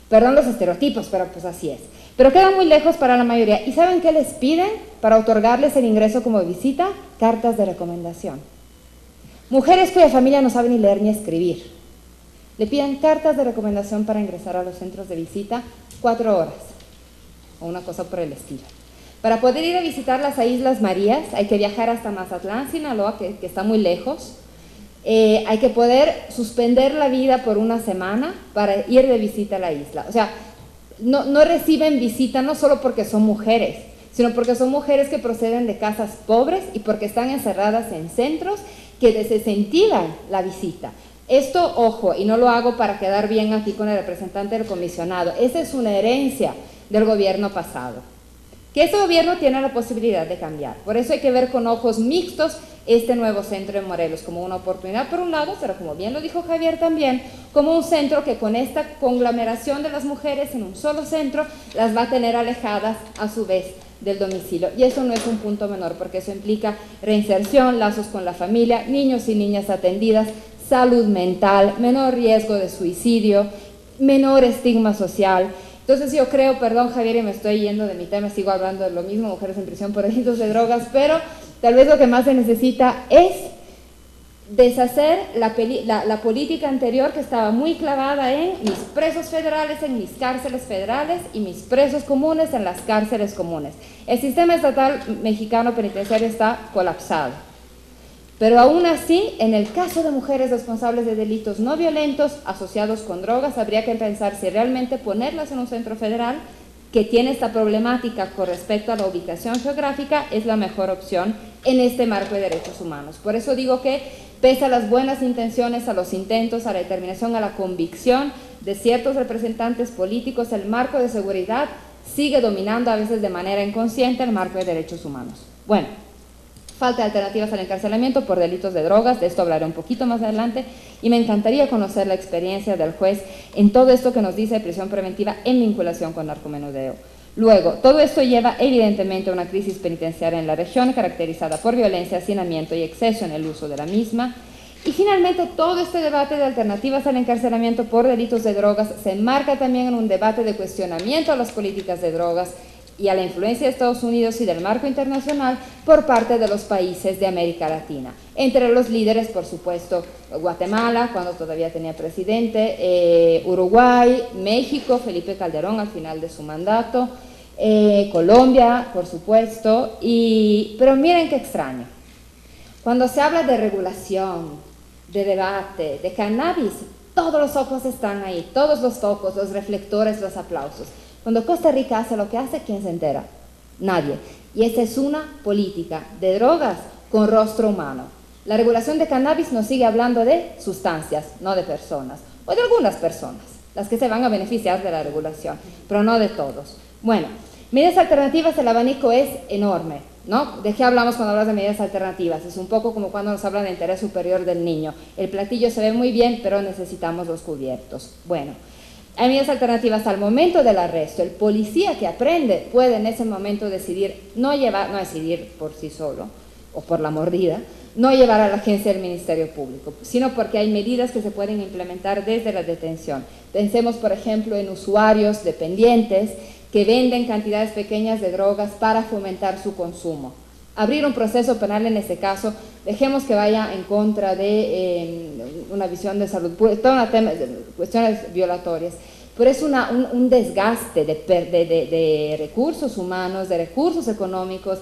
S4: Perdón los estereotipos, pero pues así es. Pero quedan muy lejos para la mayoría. ¿Y saben qué les piden para otorgarles el ingreso como visita? Cartas de recomendación. Mujeres cuya familia no sabe ni leer ni escribir. Le piden cartas de recomendación para ingresar a los centros de visita 4 horas, o una cosa por el estilo. Para poder ir a visitar las Islas Marías hay que viajar hasta Mazatlán, Sinaloa, que está muy lejos. Hay que poder suspender la vida por una semana para ir de visita a la isla. O sea, no reciben visita no solo porque son mujeres, sino porque son mujeres que proceden de casas pobres y porque están encerradas en centros que desincentivan la visita. Esto, ojo, y no lo hago para quedar bien aquí con el representante del comisionado, esa es una herencia del gobierno pasado, que este gobierno tiene la posibilidad de cambiar. Por eso hay que ver con ojos mixtos este nuevo centro en Morelos, como una oportunidad por un lado, pero como bien lo dijo Javier también, como un centro que con esta conglomeración de las mujeres en un solo centro, las va a tener alejadas a su vez del domicilio. Y eso no es un punto menor, porque eso implica reinserción, lazos con la familia, niños y niñas atendidas, salud mental, menor riesgo de suicidio, menor estigma social. Entonces yo creo, perdón Javier, y me estoy yendo de mi tema, sigo hablando de lo mismo, mujeres en prisión por delitos de drogas, pero tal vez lo que más se necesita es deshacer la política anterior que estaba muy clavada en mis presos federales en mis cárceles federales y mis presos comunes en las cárceles comunes. El sistema estatal mexicano penitenciario está colapsado. Pero aún así, en el caso de mujeres responsables de delitos no violentos asociados con drogas, habría que pensar si realmente ponerlas en un centro federal que tiene esta problemática con respecto a la ubicación geográfica es la mejor opción en este marco de derechos humanos. Por eso digo que, pese a las buenas intenciones, a los intentos, a la determinación, a la convicción de ciertos representantes políticos, el marco de seguridad sigue dominando a veces de manera inconsciente el marco de derechos humanos. Bueno, falta de alternativas al encarcelamiento por delitos de drogas, de esto hablaré un poquito más adelante, y me encantaría conocer la experiencia del juez en todo esto que nos dice de prisión preventiva en vinculación con narcomenudeo. Luego, todo esto lleva evidentemente a una crisis penitenciaria en la región caracterizada por violencia, hacinamiento y exceso en el uso de la misma. Y finalmente, todo este debate de alternativas al encarcelamiento por delitos de drogas se enmarca también en un debate de cuestionamiento a las políticas de drogas y a la influencia de Estados Unidos y del marco internacional por parte de los países de América Latina. Entre los líderes, por supuesto, Guatemala, cuando todavía tenía presidente, Uruguay, México, Felipe Calderón al final de su mandato, Colombia, por supuesto, pero miren qué extraño. Cuando se habla de regulación, de debate, de cannabis, todos los ojos están ahí, todos los focos, los reflectores, los aplausos. Cuando Costa Rica hace lo que hace, ¿quién se entera? Nadie. Y esa es una política de drogas con rostro humano. La regulación de cannabis nos sigue hablando de sustancias, no de personas, o de algunas personas, las que se van a beneficiar de la regulación, pero no de todos. Bueno, medidas alternativas, el abanico es enorme, ¿no? ¿De qué hablamos cuando hablas de medidas alternativas? Es un poco como cuando nos hablan de interés superior del niño. El platillo se ve muy bien, pero necesitamos los cubiertos. Bueno, hay medidas alternativas al momento del arresto. El policía que aprende puede en ese momento decidir no decidir por sí solo o por la mordida, no llevar a la agencia del Ministerio Público, sino porque hay medidas que se pueden implementar desde la detención. Pensemos, por ejemplo, en usuarios dependientes que venden cantidades pequeñas de drogas para fomentar su consumo. Abrir un proceso penal en ese caso, dejemos que vaya en contra de una visión de salud pública, todo un tema de cuestiones violatorias, pero es un desgaste de recursos humanos, de recursos económicos,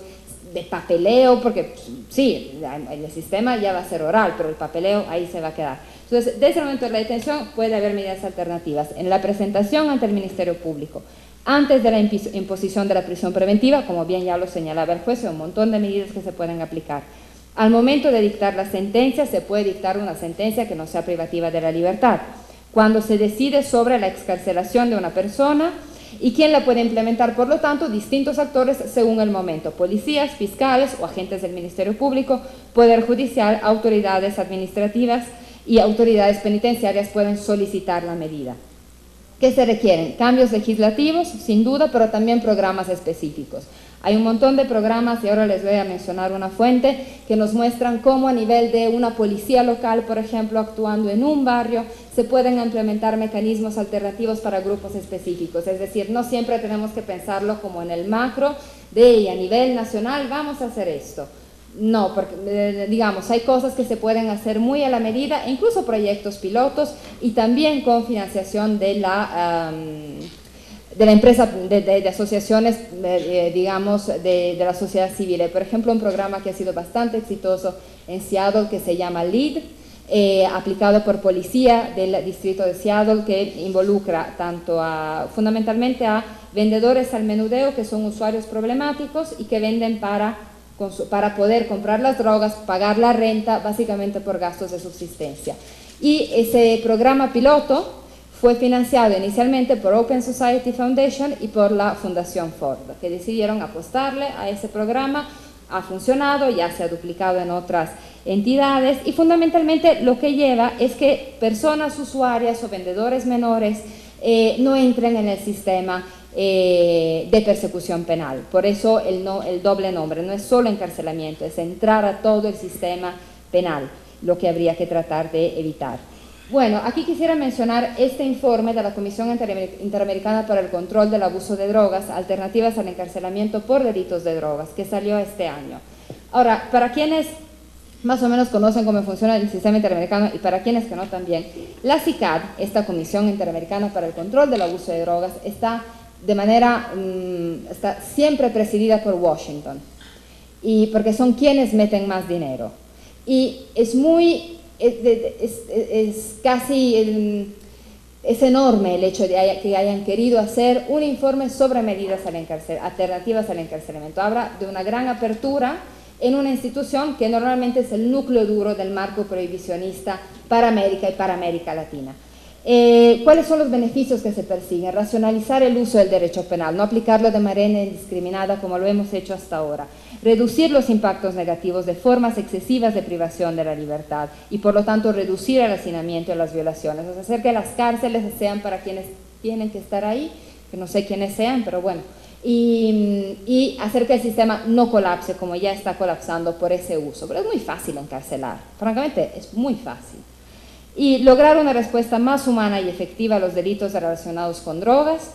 S4: de papeleo, porque sí, el sistema ya va a ser oral, pero el papeleo ahí se va a quedar. Entonces, desde el momento de la detención puede haber medidas alternativas. En la presentación ante el Ministerio Público, antes de la imposición de la prisión preventiva, como bien ya lo señalaba el juez, hay un montón de medidas que se pueden aplicar. Al momento de dictar la sentencia, se puede dictar una sentencia que no sea privativa de la libertad. Cuando se decide sobre la excarcelación de una persona, ¿y quién la puede implementar? Por lo tanto, distintos actores según el momento: policías, fiscales o agentes del Ministerio Público, Poder Judicial, autoridades administrativas y autoridades penitenciarias pueden solicitar la medida. ¿Qué se requieren? Cambios legislativos, sin duda, pero también programas específicos. Hay un montón de programas, y ahora les voy a mencionar una fuente, que nos muestran cómo a nivel de una policía local, por ejemplo, actuando en un barrio, se pueden implementar mecanismos alternativos para grupos específicos. Es decir, no siempre tenemos que pensarlo como en el macro de a nivel nacional vamos a hacer esto. No, porque digamos, hay cosas que se pueden hacer muy a la medida, e incluso proyectos pilotos, y también con financiación de la empresa, de asociaciones, digamos, de la sociedad civil. Por ejemplo, un programa que ha sido bastante exitoso en Seattle que se llama LEAD, aplicado por policía del distrito de Seattle, que involucra tanto fundamentalmente a vendedores al menudeo que son usuarios problemáticos y que venden para poder comprar las drogas, pagar la renta, básicamente por gastos de subsistencia. Y ese programa piloto fue financiado inicialmente por Open Society Foundation y por la Fundación Ford, que decidieron apostarle a ese programa. Ha funcionado, ya se ha duplicado en otras entidades, y fundamentalmente lo que lleva es que personas usuarias o vendedores menores no entren en el sistema de persecución penal. Por eso el doble nombre, no es solo encarcelamiento, es entrar a todo el sistema penal, lo que habría que tratar de evitar. Bueno, aquí quisiera mencionar este informe de la Comisión Interamericana para el Control del Abuso de Drogas, Alternativas al Encarcelamiento por Delitos de Drogas, que salió este año. Ahora, para quienes más o menos conocen cómo funciona el sistema interamericano y para quienes que no también, la CICAD, esta Comisión Interamericana para el Control del Abuso de Drogas, está siempre presidida por Washington, y porque son quienes meten más dinero. Y es enorme el hecho de que hayan querido hacer un informe sobre medidas alternativas al encarcelamiento. Habla de una gran apertura en una institución que normalmente es el núcleo duro del marco prohibicionista para América y para América Latina. ¿Cuáles son los beneficios que se persiguen? Racionalizar el uso del derecho penal, no aplicarlo de manera indiscriminada como lo hemos hecho hasta ahora. Reducir los impactos negativos de formas excesivas de privación de la libertad y por lo tanto reducir el hacinamiento y las violaciones. O sea, hacer que las cárceles sean para quienes tienen que estar ahí, que no sé quiénes sean, pero bueno. Y hacer que el sistema no colapse como ya está colapsando por ese uso. Pero es muy fácil encarcelar, francamente es muy fácil. Y lograr una respuesta más humana y efectiva a los delitos relacionados con drogas,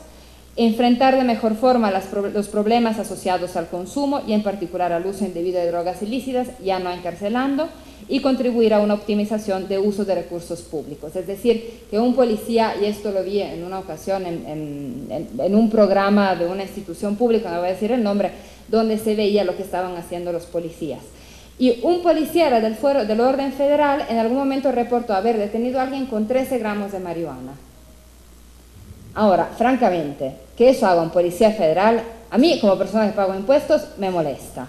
S4: enfrentar de mejor forma los problemas asociados al consumo y en particular al uso indebido de drogas ilícitas, ya no encarcelando, y contribuir a una optimización de uso de recursos públicos. Es decir, que un policía, y esto lo vi en una ocasión en un programa de una institución pública, no voy a decir el nombre, donde se veía lo que estaban haciendo los policías. Y un policía del orden federal en algún momento reportó haber detenido a alguien con 13 gramos de marihuana. Ahora, francamente, que eso haga un policía federal, a mí como persona que pago impuestos, me molesta.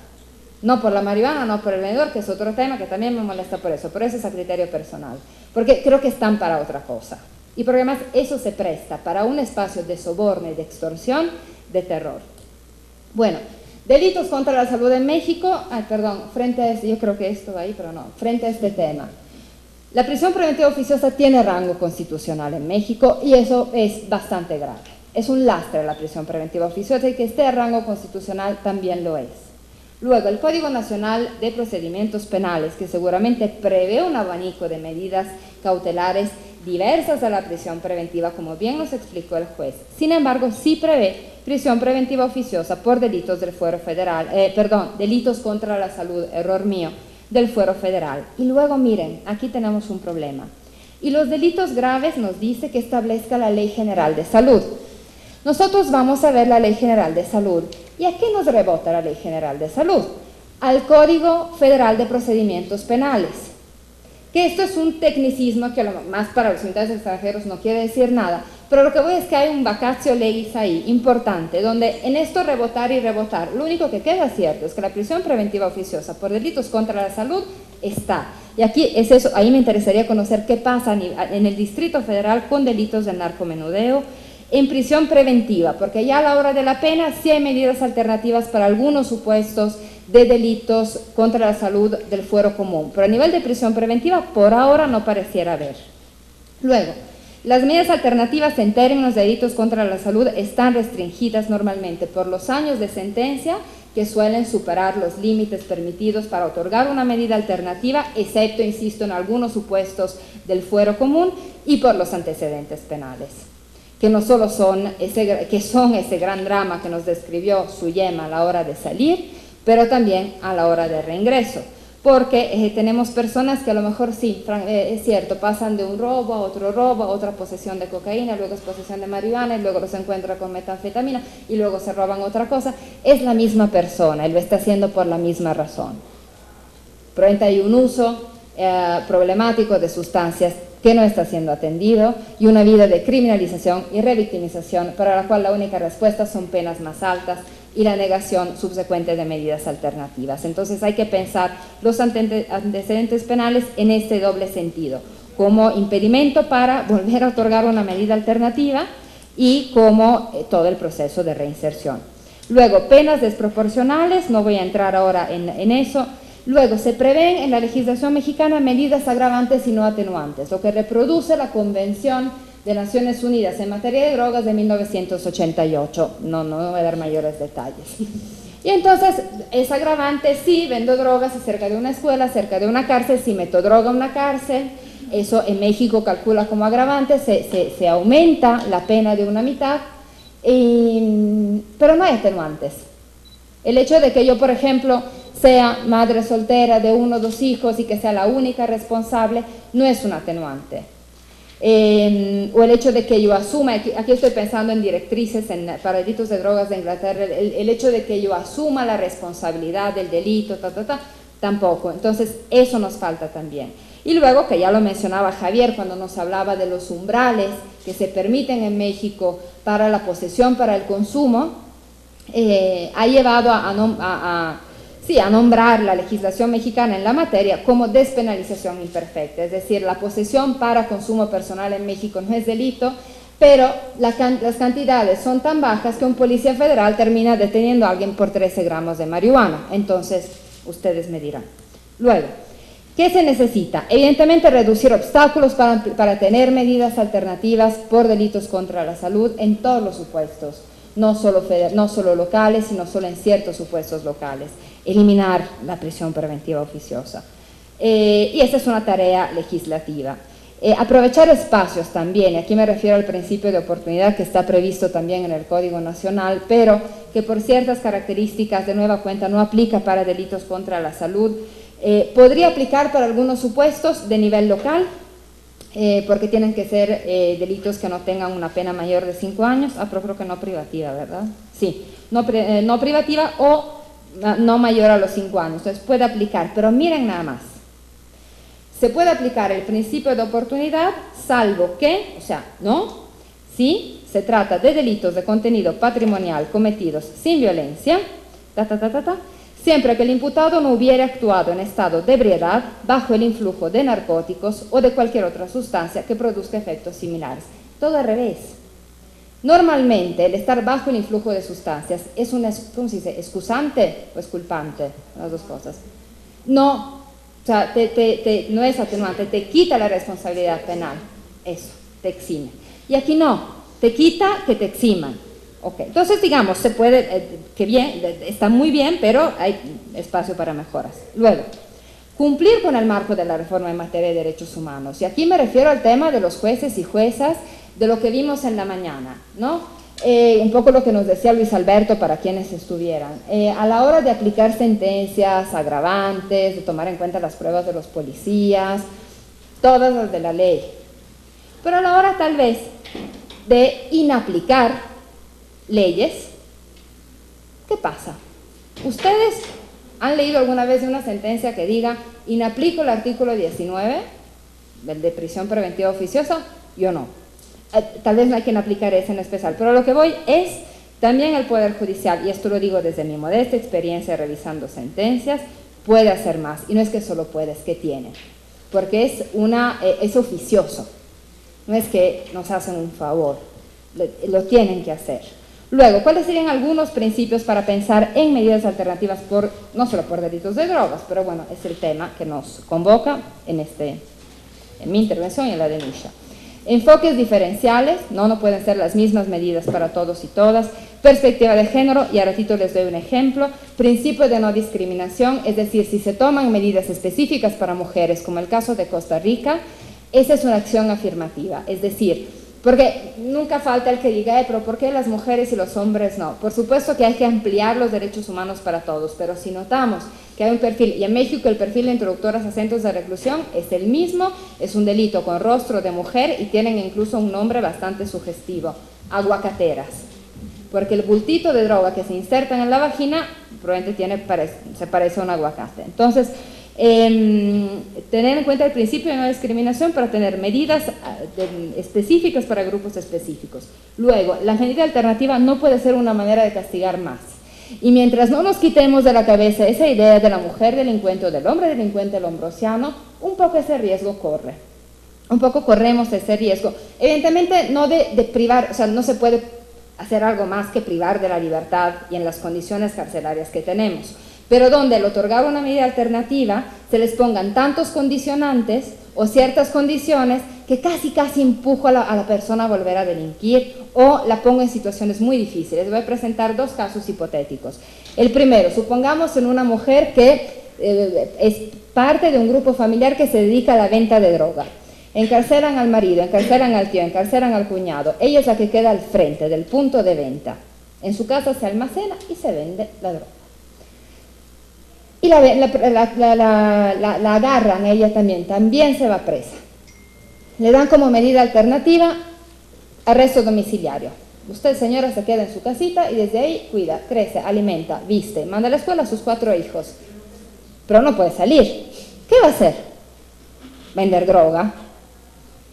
S4: No por la marihuana, no por el vendedor, que es otro tema que también me molesta por eso, pero eso es a criterio personal, porque creo que están para otra cosa. Y porque además eso se presta para un espacio de soborno y de extorsión, de terror. Bueno, delitos contra la salud en México, frente a yo creo que esto va ahí, pero no, frente a este tema. La prisión preventiva oficiosa tiene rango constitucional en México y eso es bastante grave. Es un lastre la prisión preventiva oficiosa y que esté a rango constitucional también lo es. Luego, el Código Nacional de Procedimientos Penales, que seguramente prevé un abanico de medidas cautelares diversas a la prisión preventiva, como bien nos explicó el juez. Sin embargo, sí prevé prisión preventiva oficiosa por delitos del fuero federal, delitos contra la salud, error mío, del fuero federal. Y luego, miren, aquí tenemos un problema. Y los delitos graves nos dice que establezca la Ley General de Salud. Nosotros vamos a ver la Ley General de Salud. ¿Y a qué nos rebota la Ley General de Salud? Al Código Federal de Procedimientos Penales. Que esto es un tecnicismo que más para los invitados extranjeros no quiere decir nada, pero lo que voy es que hay un vacatio legis ahí, importante, donde en esto rebotar y rebotar, lo único que queda cierto es que la prisión preventiva oficiosa por delitos contra la salud está. Y aquí es eso, ahí me interesaría conocer qué pasa en el Distrito Federal con delitos de narcomenudeo, en prisión preventiva, porque ya a la hora de la pena sí hay medidas alternativas para algunos supuestos de delitos contra la salud del fuero común, pero a nivel de prisión preventiva por ahora no pareciera haber. Luego, Las medidas alternativas en términos de delitos contra la salud están restringidas normalmente por los años de sentencia que suelen superar los límites permitidos para otorgar una medida alternativa, excepto, insisto, en algunos supuestos del fuero común, y por los antecedentes penales, que no solo son ese gran drama que nos describió Suyema a la hora de salir, pero también a la hora de reingreso. Porque tenemos personas que a lo mejor sí, es cierto, pasan de un robo, a otra posesión de cocaína, luego es posesión de marihuana, y luego los encuentra con metanfetamina, y luego se roban otra cosa. Es la misma persona, él lo está haciendo por la misma razón. Probablemente hay un uso problemático de sustancias que no está siendo atendido, y una vida de criminalización y revictimización para la cual la única respuesta son penas más altas y la negación subsecuente de medidas alternativas. Entonces hay que pensar los antecedentes penales en este doble sentido, como impedimento para volver a otorgar una medida alternativa y como todo el proceso de reinserción. Luego, penas desproporcionales, no voy a entrar ahora en eso. Luego, se prevén en la legislación mexicana medidas agravantes y no atenuantes, lo que reproduce la Convención de Naciones Unidas en materia de drogas de 1988. No voy a dar mayores detalles. Y entonces, es agravante si vendo drogas cerca de una escuela, cerca de una cárcel, si meto droga a una cárcel, eso en México calcula como agravante, se aumenta la pena de una mitad, pero no hay atenuantes. El hecho de que yo, por ejemplo, sea madre soltera de 1 o 2 hijos y que sea la única responsable, no es un atenuante. O el hecho de que yo asuma, aquí estoy pensando en directrices para delitos de drogas de Inglaterra, el hecho de que yo asuma la responsabilidad del delito, tampoco. Entonces, eso nos falta también. Y luego, que ya lo mencionaba Javier cuando nos hablaba de los umbrales que se permiten en México para la posesión, para el consumo, ha llevado a nombrar la legislación mexicana en la materia como despenalización imperfecta, es decir, la posesión para consumo personal en México no es delito, pero las cantidades son tan bajas que un policía federal termina deteniendo a alguien por 13 gramos de marihuana. Entonces, ustedes me dirán. Luego, ¿qué se necesita? Evidentemente, reducir obstáculos para tener medidas alternativas por delitos contra la salud en todos los supuestos, no solo locales, sino solo en ciertos supuestos locales. Eliminar la prisión preventiva oficiosa. Y esa es una tarea legislativa. Aprovechar espacios también, y aquí me refiero al principio de oportunidad que está previsto también en el Código Nacional, pero que por ciertas características de nueva cuenta no aplica para delitos contra la salud. Podría aplicar para algunos supuestos de nivel local, porque tienen que ser delitos que no tengan una pena mayor de 5 años, pero creo que no privativa, ¿verdad? Sí, no privativa o no mayor a los 5 años, entonces puede aplicar, pero miren nada más, se puede aplicar el principio de oportunidad, salvo que, si se trata de delitos de contenido patrimonial cometidos sin violencia, siempre que el imputado no hubiera actuado en estado de ebriedad, bajo el influjo de narcóticos o de cualquier otra sustancia que produzca efectos similares. Todo al revés. Normalmente, el estar bajo el influjo de sustancias es una, ¿cómo se dice?, excusante o exculpante, las dos cosas. No, no es atenuante, te quita la responsabilidad penal, eso, te exime. Y aquí no, te quita que te eximan. Okay. Entonces, digamos, se puede, que bien, está muy bien, pero hay espacio para mejoras. Luego, cumplir con el marco de la reforma en materia de derechos humanos. Y aquí me refiero al tema de los jueces y juezas, de lo que vimos en la mañana, ¿no? Un poco lo que nos decía Luis Alberto para quienes estuvieran. A la hora de aplicar sentencias agravantes, de tomar en cuenta las pruebas de los policías, todas las de la ley. Pero a la hora tal vez de inaplicar leyes, ¿qué pasa? ¿Ustedes han leído alguna vez una sentencia que diga inaplico el artículo 19, el de prisión preventiva oficiosa? Yo no. Tal vez no hay quien aplicar ese en especial, pero lo que voy es también el Poder Judicial, y esto lo digo desde mi modesta experiencia revisando sentencias, puede hacer más, y no es que solo puede, es que tiene, porque es oficioso, no es que nos hacen un favor, lo tienen que hacer. Luego, ¿cuáles serían algunos principios para pensar en medidas alternativas no solo por delitos de drogas, pero bueno, es el tema que nos convoca en mi intervención y en la de Nisha? Enfoques diferenciales, no pueden ser las mismas medidas para todos y todas. Perspectiva de género, y a ratito les doy un ejemplo. Principio de no discriminación, es decir, si se toman medidas específicas para mujeres, como el caso de Costa Rica, esa es una acción afirmativa, es decir, porque nunca falta el que diga, pero ¿por qué las mujeres y los hombres no? Por supuesto que hay que ampliar los derechos humanos para todos, pero si notamos que hay un perfil, y en México el perfil de introductoras a centros de reclusión es el mismo, es un delito con rostro de mujer y tienen incluso un nombre bastante sugestivo, aguacateras, porque el bultito de droga que se insertan en la vagina probablemente se parece a un aguacate. Entonces, tener en cuenta el principio de no discriminación para tener medidas específicas para grupos específicos. Luego, la medida alternativa no puede ser una manera de castigar más. Y mientras no nos quitemos de la cabeza esa idea de la mujer delincuente o del hombre delincuente lombrosiano, un poco ese riesgo corre. Un poco corremos ese riesgo. Evidentemente, no de privar, o sea, no se puede hacer algo más que privar de la libertad y en las condiciones carcelarias que tenemos. Pero donde al otorgar una medida alternativa se les pongan tantos condicionantes o ciertas condiciones que casi empujo a la persona a volver a delinquir o la pongo en situaciones muy difíciles. Voy a presentar dos casos hipotéticos. El primero, supongamos en una mujer que es parte de un grupo familiar que se dedica a la venta de droga. Encarcelan al marido, encarcelan al tío, encarcelan al cuñado. Ella es la que queda al frente del punto de venta. En su casa se almacena y se vende la droga. Y la agarran, ella también se va presa. Le dan como medida alternativa arresto domiciliario. Usted, señora, se queda en su casita y desde ahí cuida, crece, alimenta, viste, manda a la escuela a sus 4 hijos. Pero no puede salir. ¿Qué va a hacer? Vender droga.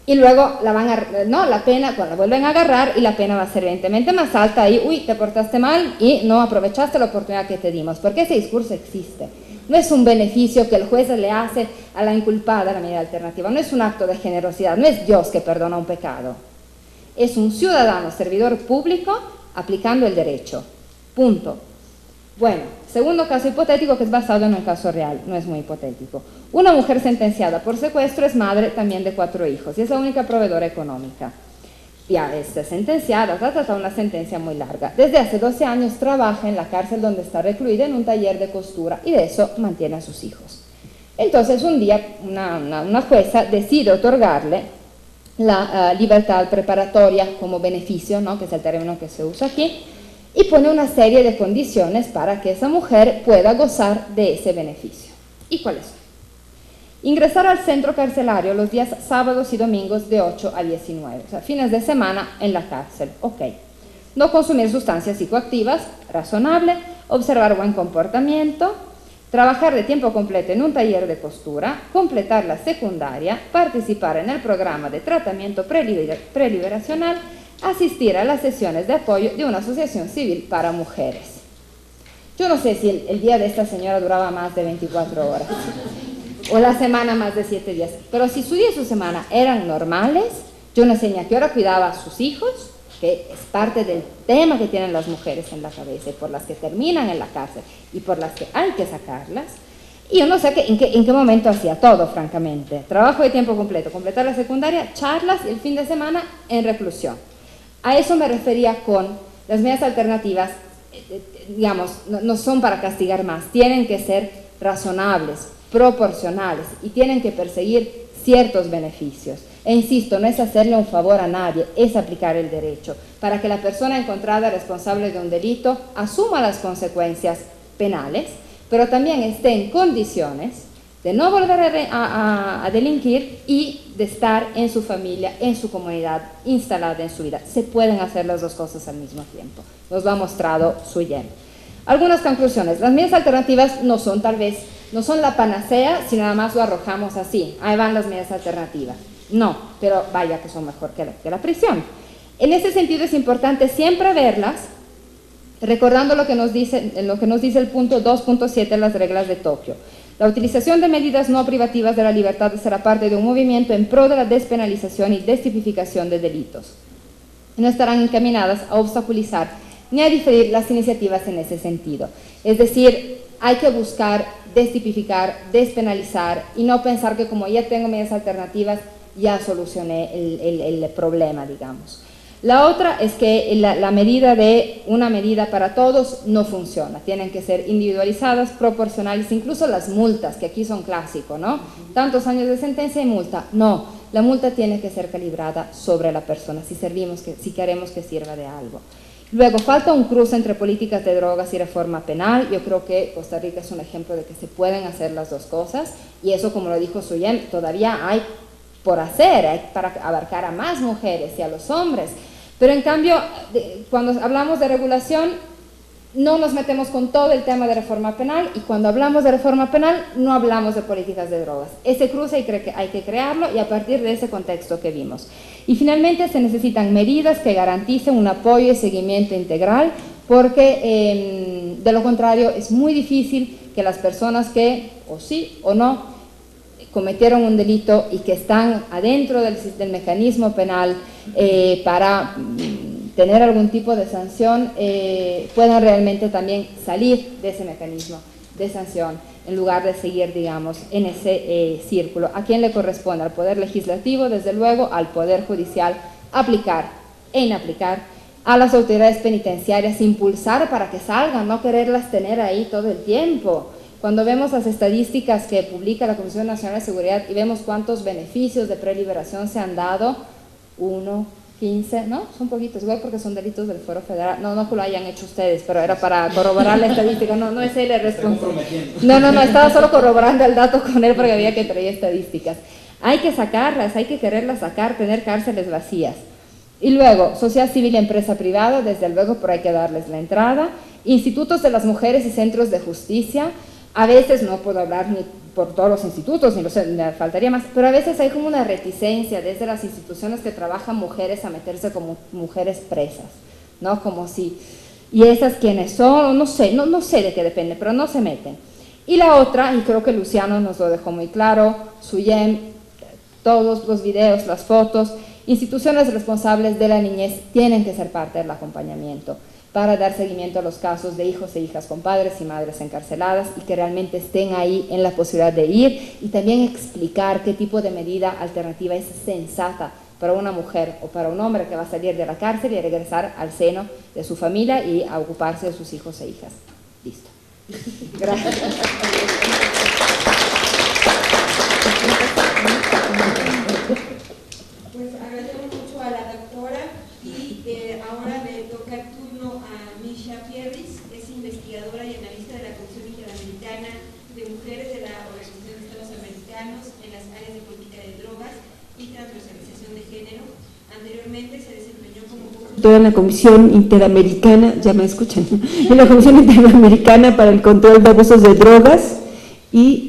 S4: Y luego la pena, la vuelven a agarrar y la pena va a ser evidentemente más alta y, uy, te portaste mal y no aprovechaste la oportunidad que te dimos, porque ese discurso existe. No es un beneficio que el juez le hace a la inculpada la medida alternativa, no es un acto de generosidad, no es Dios que perdona un pecado. Es un ciudadano, servidor público, aplicando el derecho. Punto. Bueno, segundo caso hipotético que es basado en un caso real, no es muy hipotético. Una mujer sentenciada por secuestro es madre también de 4 hijos y es la única proveedora económica. Ya está sentenciada, trata una sentencia muy larga. Desde hace 12 años trabaja en la cárcel donde está recluida en un taller de costura y de eso mantiene a sus hijos. Entonces un día una jueza decide otorgarle la libertad preparatoria como beneficio, ¿no?, que es el término que se usa aquí, y pone una serie de condiciones para que esa mujer pueda gozar de ese beneficio. ¿Y cuáles son? Ingresar al centro carcelario los días sábados y domingos de 8 a 19, o sea, fines de semana en la cárcel, ok. No consumir sustancias psicoactivas, razonable, observar buen comportamiento, trabajar de tiempo completo en un taller de costura, completar la secundaria, participar en el programa de tratamiento preliberacional, asistir a las sesiones de apoyo de una asociación civil para mujeres. Yo no sé si el día de esta señora duraba más de 24 horas o la semana más de 7 días, pero si su día y su semana eran normales, yo no sé ni a qué hora cuidaba a sus hijos, que es parte del tema que tienen las mujeres en la cabeza y por las que terminan en la cárcel y por las que hay que sacarlas. Y yo no sé en qué momento hacía todo, francamente. Trabajo de tiempo completo, completar la secundaria, charlas y el fin de semana en reclusión. A eso me refería con las medidas alternativas, digamos, no son para castigar más, tienen que ser razonables, proporcionales y tienen que perseguir ciertos beneficios. E insisto, no es hacerle un favor a nadie, es aplicar el derecho para que la persona encontrada responsable de un delito asuma las consecuencias penales, pero también esté en condiciones de no volver a delinquir y de estar en su familia, en su comunidad, instalada en su vida. Se pueden hacer las dos cosas al mismo tiempo. Nos lo ha mostrado Suyem. Algunas conclusiones. Las medidas alternativas no son la panacea si nada más lo arrojamos así. Ahí van las medidas alternativas. No, pero vaya que son mejor que la prisión. En ese sentido es importante siempre verlas, recordando lo que nos dice el punto 2.7 de las reglas de Tokio. La utilización de medidas no privativas de la libertad será parte de un movimiento en pro de la despenalización y destipificación de delitos. No estarán encaminadas a obstaculizar ni a diferir las iniciativas en ese sentido. Es decir, hay que buscar destipificar, despenalizar y no pensar que como ya tengo medidas alternativas, ya solucioné el problema, digamos. La otra es que la medida de una medida para todos no funciona, tienen que ser individualizadas, proporcionales, incluso las multas, que aquí son clásicos, ¿no? Tantos años de sentencia y multa, no, la multa tiene que ser calibrada sobre la persona, si queremos que sirva de algo. Luego, falta un cruce entre políticas de drogas y reforma penal. Yo creo que Costa Rica es un ejemplo de que se pueden hacer las dos cosas, y eso, como lo dijo Suyem, todavía hay por hacer, hay para abarcar a más mujeres y a los hombres. Pero en cambio, cuando hablamos de regulación, no nos metemos con todo el tema de reforma penal, y cuando hablamos de reforma penal, no hablamos de políticas de drogas. Ese cruce hay que crearlo, y a partir de ese contexto que vimos. Y finalmente se necesitan medidas que garanticen un apoyo y seguimiento integral, porque de lo contrario es muy difícil que las personas que, o sí o no, cometieron un delito y que están adentro del mecanismo penal para tener algún tipo de sanción, puedan realmente también salir de ese mecanismo de sanción, en lugar de seguir, digamos, en ese círculo. ¿A quién le corresponde? Al Poder Legislativo, desde luego, al Poder Judicial, aplicar e inaplicar, a las autoridades penitenciarias, impulsar para que salgan, no quererlas tener ahí todo el tiempo. Cuando vemos las estadísticas que publica la Comisión Nacional de Seguridad y vemos cuántos beneficios de preliberación se han dado, 1, 15, ¿no? Son poquitos, igual porque son delitos del Fuero Federal. No que lo hayan hecho ustedes, pero era para corroborar la estadística. No es él el responsable. No, estaba solo corroborando el dato con él porque había que traer estadísticas. Hay que sacarlas, hay que quererlas sacar, tener cárceles vacías. Y luego, sociedad civil y empresa privada, desde luego, pero hay que darles la entrada. Institutos de las mujeres y centros de justicia. A veces, no puedo hablar ni por todos los institutos, ni me faltaría más, pero a veces hay como una reticencia desde las instituciones que trabajan mujeres a meterse como mujeres presas, ¿no? Como si, y esas quienes son, no sé de qué depende, pero no se meten. Y la otra, y creo que Luciano nos lo dejó muy claro, Suyem, todos los videos, las fotos, instituciones responsables de la niñez tienen que ser parte del acompañamiento para dar seguimiento a los casos de hijos e hijas con padres y madres encarceladas, y que realmente estén ahí en la posibilidad de ir, y también explicar qué tipo de medida alternativa es sensata para una mujer o para un hombre que va a salir de la cárcel y regresar al seno de su familia y a ocuparse de sus hijos e hijas. Listo. Gracias.
S5: Pues agradecemos mucho a la doctora, y ahora le toca el turno a Misha Pierris, es investigadora y analista de la Comisión Interamericana de Mujeres de la Organización de Estados Americanos en las áreas de política de drogas y transversalización de género. Anteriormente se desempeñó como
S1: consultora en la Comisión Interamericana, ya me escuchan, en la Comisión Interamericana para el Control de Abusos de Drogas, y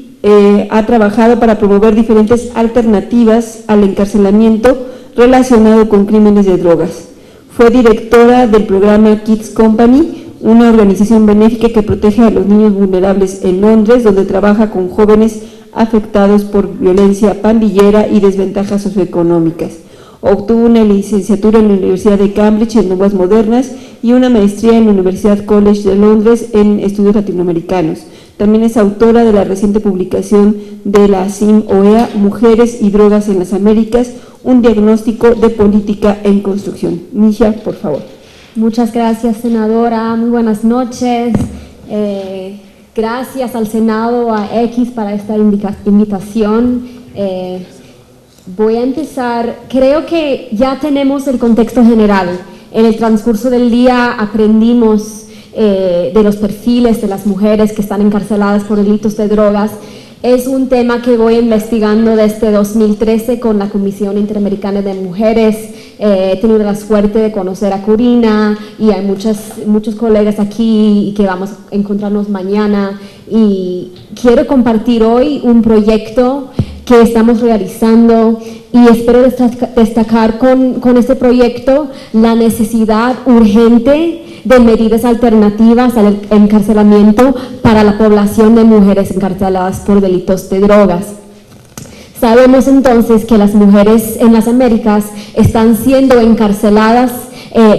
S1: ha trabajado para promover diferentes alternativas al encarcelamiento relacionado con crímenes de drogas. Fue directora del programa Kids Company, una organización benéfica que protege a los niños vulnerables en Londres, donde trabaja con jóvenes afectados por violencia pandillera y desventajas socioeconómicas. Obtuvo una licenciatura en la Universidad de Cambridge en Lenguas Modernas y una maestría en la Universidad College de Londres en Estudios Latinoamericanos. También es autora de la reciente publicación de la CIM-OEA, Mujeres y Drogas en las Américas, un diagnóstico de política en construcción. Misha, por favor.
S6: Muchas gracias, senadora. Muy buenas noches. Gracias al Senado, a X, para esta invitación. Voy a empezar. Creo que ya tenemos el contexto general. En el transcurso del día aprendimos de los perfiles de las mujeres que están encarceladas por delitos de drogas. Es un tema que voy investigando desde 2013 con la Comisión Interamericana de Mujeres. He tenido la suerte de conocer a Corina, y hay muchos colegas aquí que vamos a encontrarnos mañana, y quiero compartir hoy un proyecto que estamos realizando, y espero destacar con este proyecto la necesidad urgente de medidas alternativas al encarcelamiento para la población de mujeres encarceladas por delitos de drogas. Sabemos entonces que las mujeres en las Américas están siendo encarceladas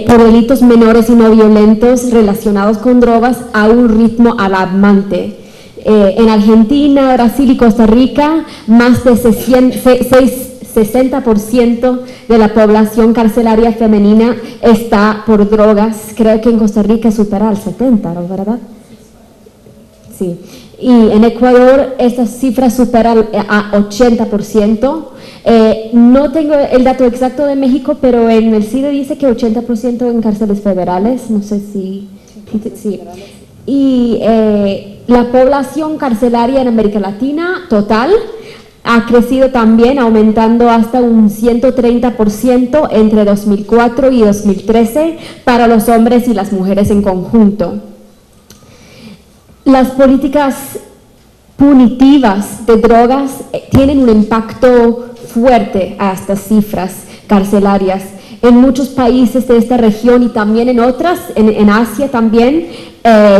S6: por delitos menores y no violentos relacionados con drogas a un ritmo alarmante. En Argentina, Brasil y Costa Rica, más de 60% de la población carcelaria femenina está por drogas. Creo que en Costa Rica supera al 70%, ¿no? ¿Verdad? Sí. Y en Ecuador esta cifra supera a 80%. No tengo el dato exacto de México, pero en el CIDE dice que 80% en cárceles federales, no sé si... Sí. Y la población carcelaria en América Latina total ha crecido también, aumentando hasta un 130% entre 2004 y 2013 para los hombres y las mujeres en conjunto. Las políticas punitivas de drogas tienen un impacto fuerte a estas cifras carcelarias. En muchos países de esta región y también en otras, en Asia también,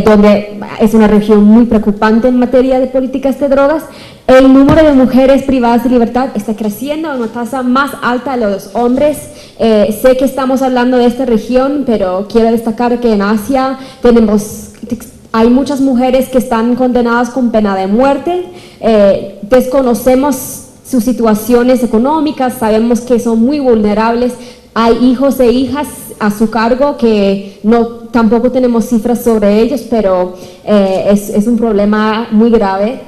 S6: donde es una región muy preocupante en materia de políticas de drogas, el número de mujeres privadas de libertad está creciendo a una tasa más alta de los hombres. Sé que estamos hablando de esta región, pero quiero destacar que en Asia hay muchas mujeres que están condenadas con pena de muerte. Desconocemos sus situaciones económicas, sabemos que son muy vulnerables. Hay hijos e hijas a su cargo que tampoco tenemos cifras sobre ellos, pero es un problema muy grave.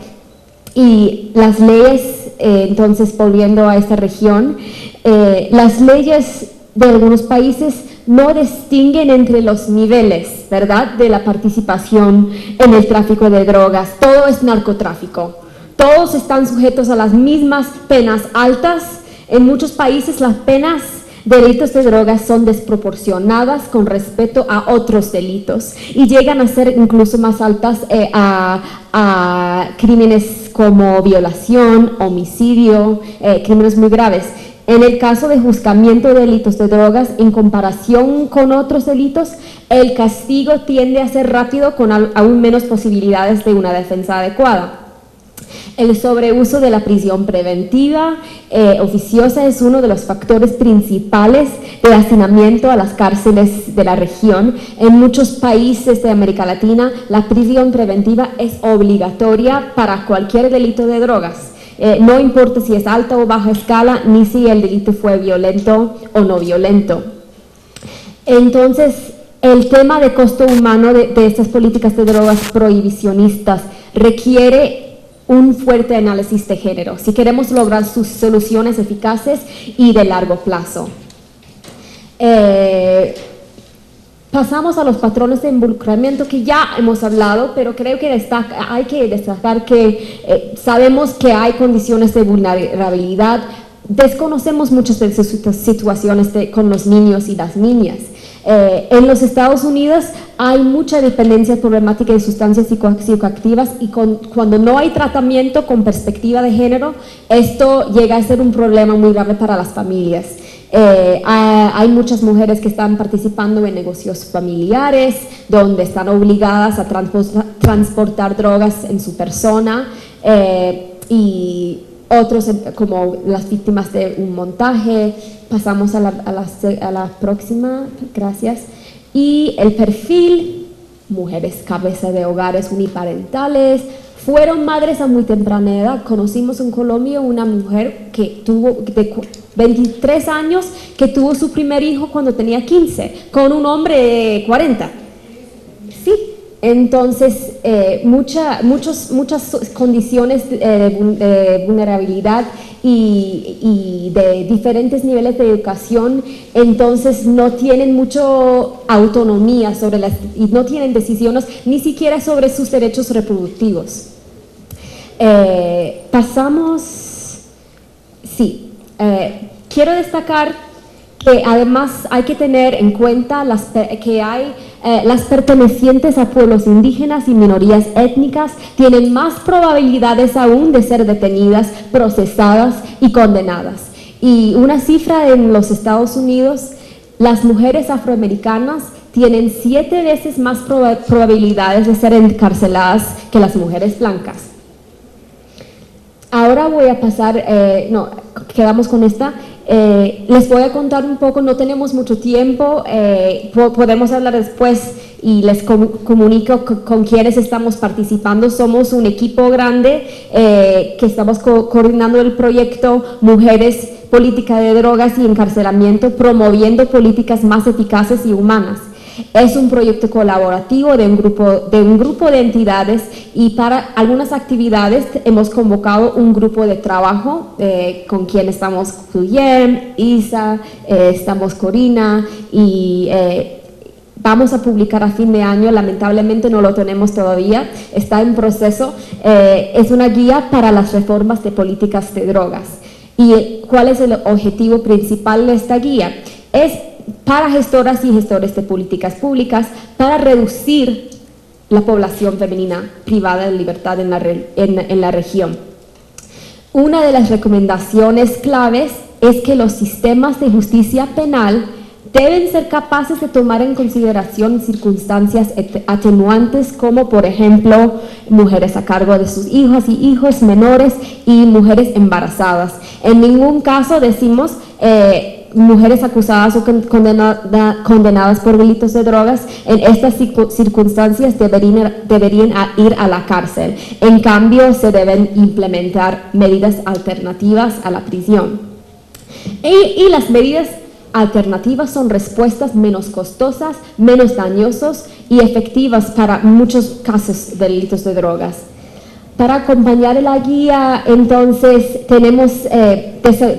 S6: Y las leyes, entonces volviendo a esta región, las leyes de algunos países no distinguen entre los niveles, ¿verdad?, de la participación en el tráfico de drogas. Todo es narcotráfico. Todos están sujetos a las mismas penas altas. En muchos países las penas de delitos de drogas son desproporcionadas con respecto a otros delitos y llegan a ser incluso más altas a crímenes como violación, homicidio, crímenes muy graves. En el caso de juzgamiento de delitos de drogas, en comparación con otros delitos, el castigo tiende a ser rápido con aún menos posibilidades de una defensa adecuada. El sobreuso de la prisión preventiva oficiosa es uno de los factores principales de hacinamiento a las cárceles de la región. En muchos países de América Latina, la prisión preventiva es obligatoria para cualquier delito de drogas. No importa si es alta o baja escala, ni si el delito fue violento o no violento. Entonces, el tema de costo humano de estas políticas de drogas prohibicionistas requiere un fuerte análisis de género si queremos lograr sus soluciones eficaces y de largo plazo. Pasamos a los patrones de involucramiento que ya hemos hablado, pero creo que hay que destacar que sabemos que hay condiciones de vulnerabilidad. Desconocemos muchas de sus situaciones con los niños y las niñas. En los Estados Unidos hay mucha dependencia problemática de sustancias psicoactivas y cuando no hay tratamiento con perspectiva de género, esto llega a ser un problema muy grave para las familias. Hay muchas mujeres que están participando en negocios familiares donde están obligadas a transportar drogas en su persona y otros como las víctimas de un montaje. Pasamos a la próxima, gracias. Y el perfil, mujeres cabeza de hogares uniparentales, fueron madres a muy temprana edad. Conocimos en Colombia una mujer que tuvo de 23 años que tuvo su primer hijo cuando tenía 15, con un hombre de 40. Sí. Entonces, muchas condiciones de vulnerabilidad y de diferentes niveles de educación, entonces no tienen mucha autonomía y no tienen decisiones ni siquiera sobre sus derechos reproductivos. Quiero destacar que además hay que tener en cuenta que hay las pertenecientes a pueblos indígenas y minorías étnicas tienen más probabilidades aún de ser detenidas, procesadas y condenadas. Y una cifra en los Estados Unidos, las mujeres afroamericanas tienen 7 veces más probabilidades de ser encarceladas que las mujeres blancas. Ahora voy a pasar, quedamos con esta. Les voy a contar un poco, no tenemos mucho tiempo, podemos hablar después y les comunico con quienes estamos participando. Somos un equipo grande que estamos coordinando el proyecto Mujeres política de drogas y encarcelamiento, promoviendo políticas más eficaces y humanas. Es un proyecto colaborativo de un grupo de entidades, y para algunas actividades hemos convocado un grupo de trabajo con quien estamos Guillermo, Isa, estamos Corina, y vamos a publicar a fin de año. Lamentablemente no lo tenemos todavía, está en proceso. Es una guía para las reformas de políticas de drogas. ¿Y cuál es el objetivo principal de esta guía? Es para gestoras y gestores de políticas públicas, para reducir la población femenina privada de libertad en la región. Una de las recomendaciones claves es que los sistemas de justicia penal deben ser capaces de tomar en consideración circunstancias atenuantes, como por ejemplo mujeres a cargo de sus hijas y hijos menores y mujeres embarazadas. En ningún caso decimos mujeres acusadas o condenadas por delitos de drogas. En estas circunstancias deberían ir a la cárcel. En cambio, se deben implementar medidas alternativas a la prisión. Y las medidas alternativas son respuestas menos costosas, menos dañosas y efectivas para muchos casos de delitos de drogas. Para acompañar la guía, entonces, tenemos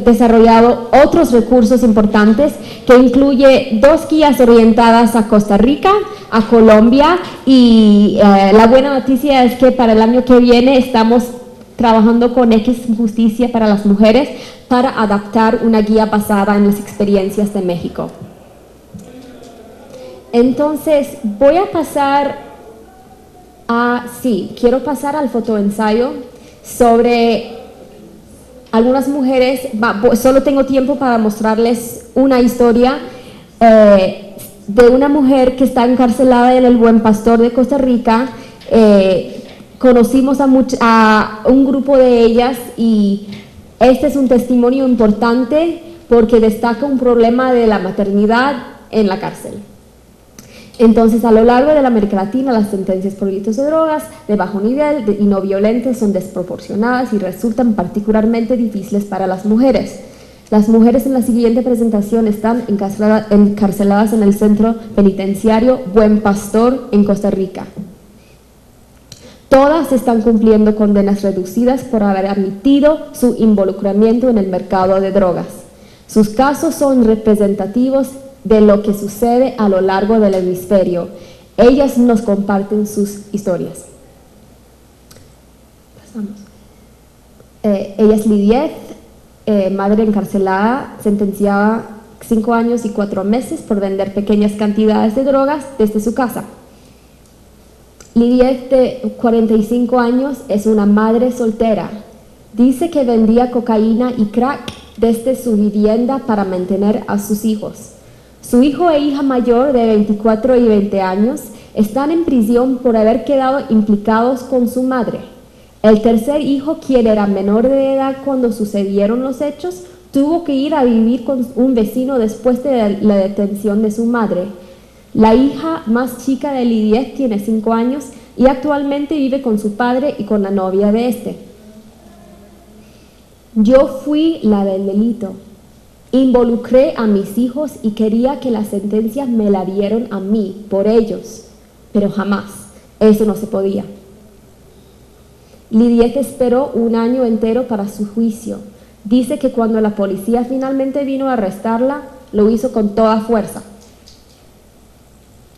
S6: desarrollado otros recursos importantes, que incluye 2 guías orientadas a Costa Rica, a Colombia, y la buena noticia es que para el año que viene estamos trabajando con X Justicia para las Mujeres para adaptar una guía basada en las experiencias de México. Entonces, voy a pasar quiero pasar al fotoensayo sobre algunas mujeres. Solo tengo tiempo para mostrarles una historia de una mujer que está encarcelada en el Buen Pastor de Costa Rica. Conocimos a un grupo de ellas, y este es un testimonio importante porque destaca un problema de la maternidad en la cárcel. Entonces, a lo largo de la América Latina, las sentencias por delitos de drogas de bajo nivel y no violentas son desproporcionadas y resultan particularmente difíciles para las mujeres. Las mujeres en la siguiente presentación están encarceladas en el centro penitenciario Buen Pastor en Costa Rica. Todas están cumpliendo condenas reducidas por haber admitido su involucramiento en el mercado de drogas. Sus casos son representativos de lo que sucede a lo largo del hemisferio. Ellas nos comparten sus historias. Pasamos. Ella es Lidieth, madre encarcelada, sentenciada 5 años y 4 meses por vender pequeñas cantidades de drogas desde su casa. Lidieth, de 45 años, es una madre soltera. Dice que vendía cocaína y crack desde su vivienda para mantener a sus hijos. Su hijo e hija mayor, de 24 y 20 años, están en prisión por haber quedado implicados con su madre. El tercer hijo, quien era menor de edad cuando sucedieron los hechos, tuvo que ir a vivir con un vecino después de la detención de su madre. La hija más chica de Lidieth tiene 5 años y actualmente vive con su padre y con la novia de este. Yo fui la del delito. Involucré a mis hijos y quería que la sentencia me la dieran a mí, por ellos, pero jamás, eso no se podía. Lidieth esperó 1 año entero para su juicio. Dice que cuando la policía finalmente vino a arrestarla, lo hizo con toda fuerza.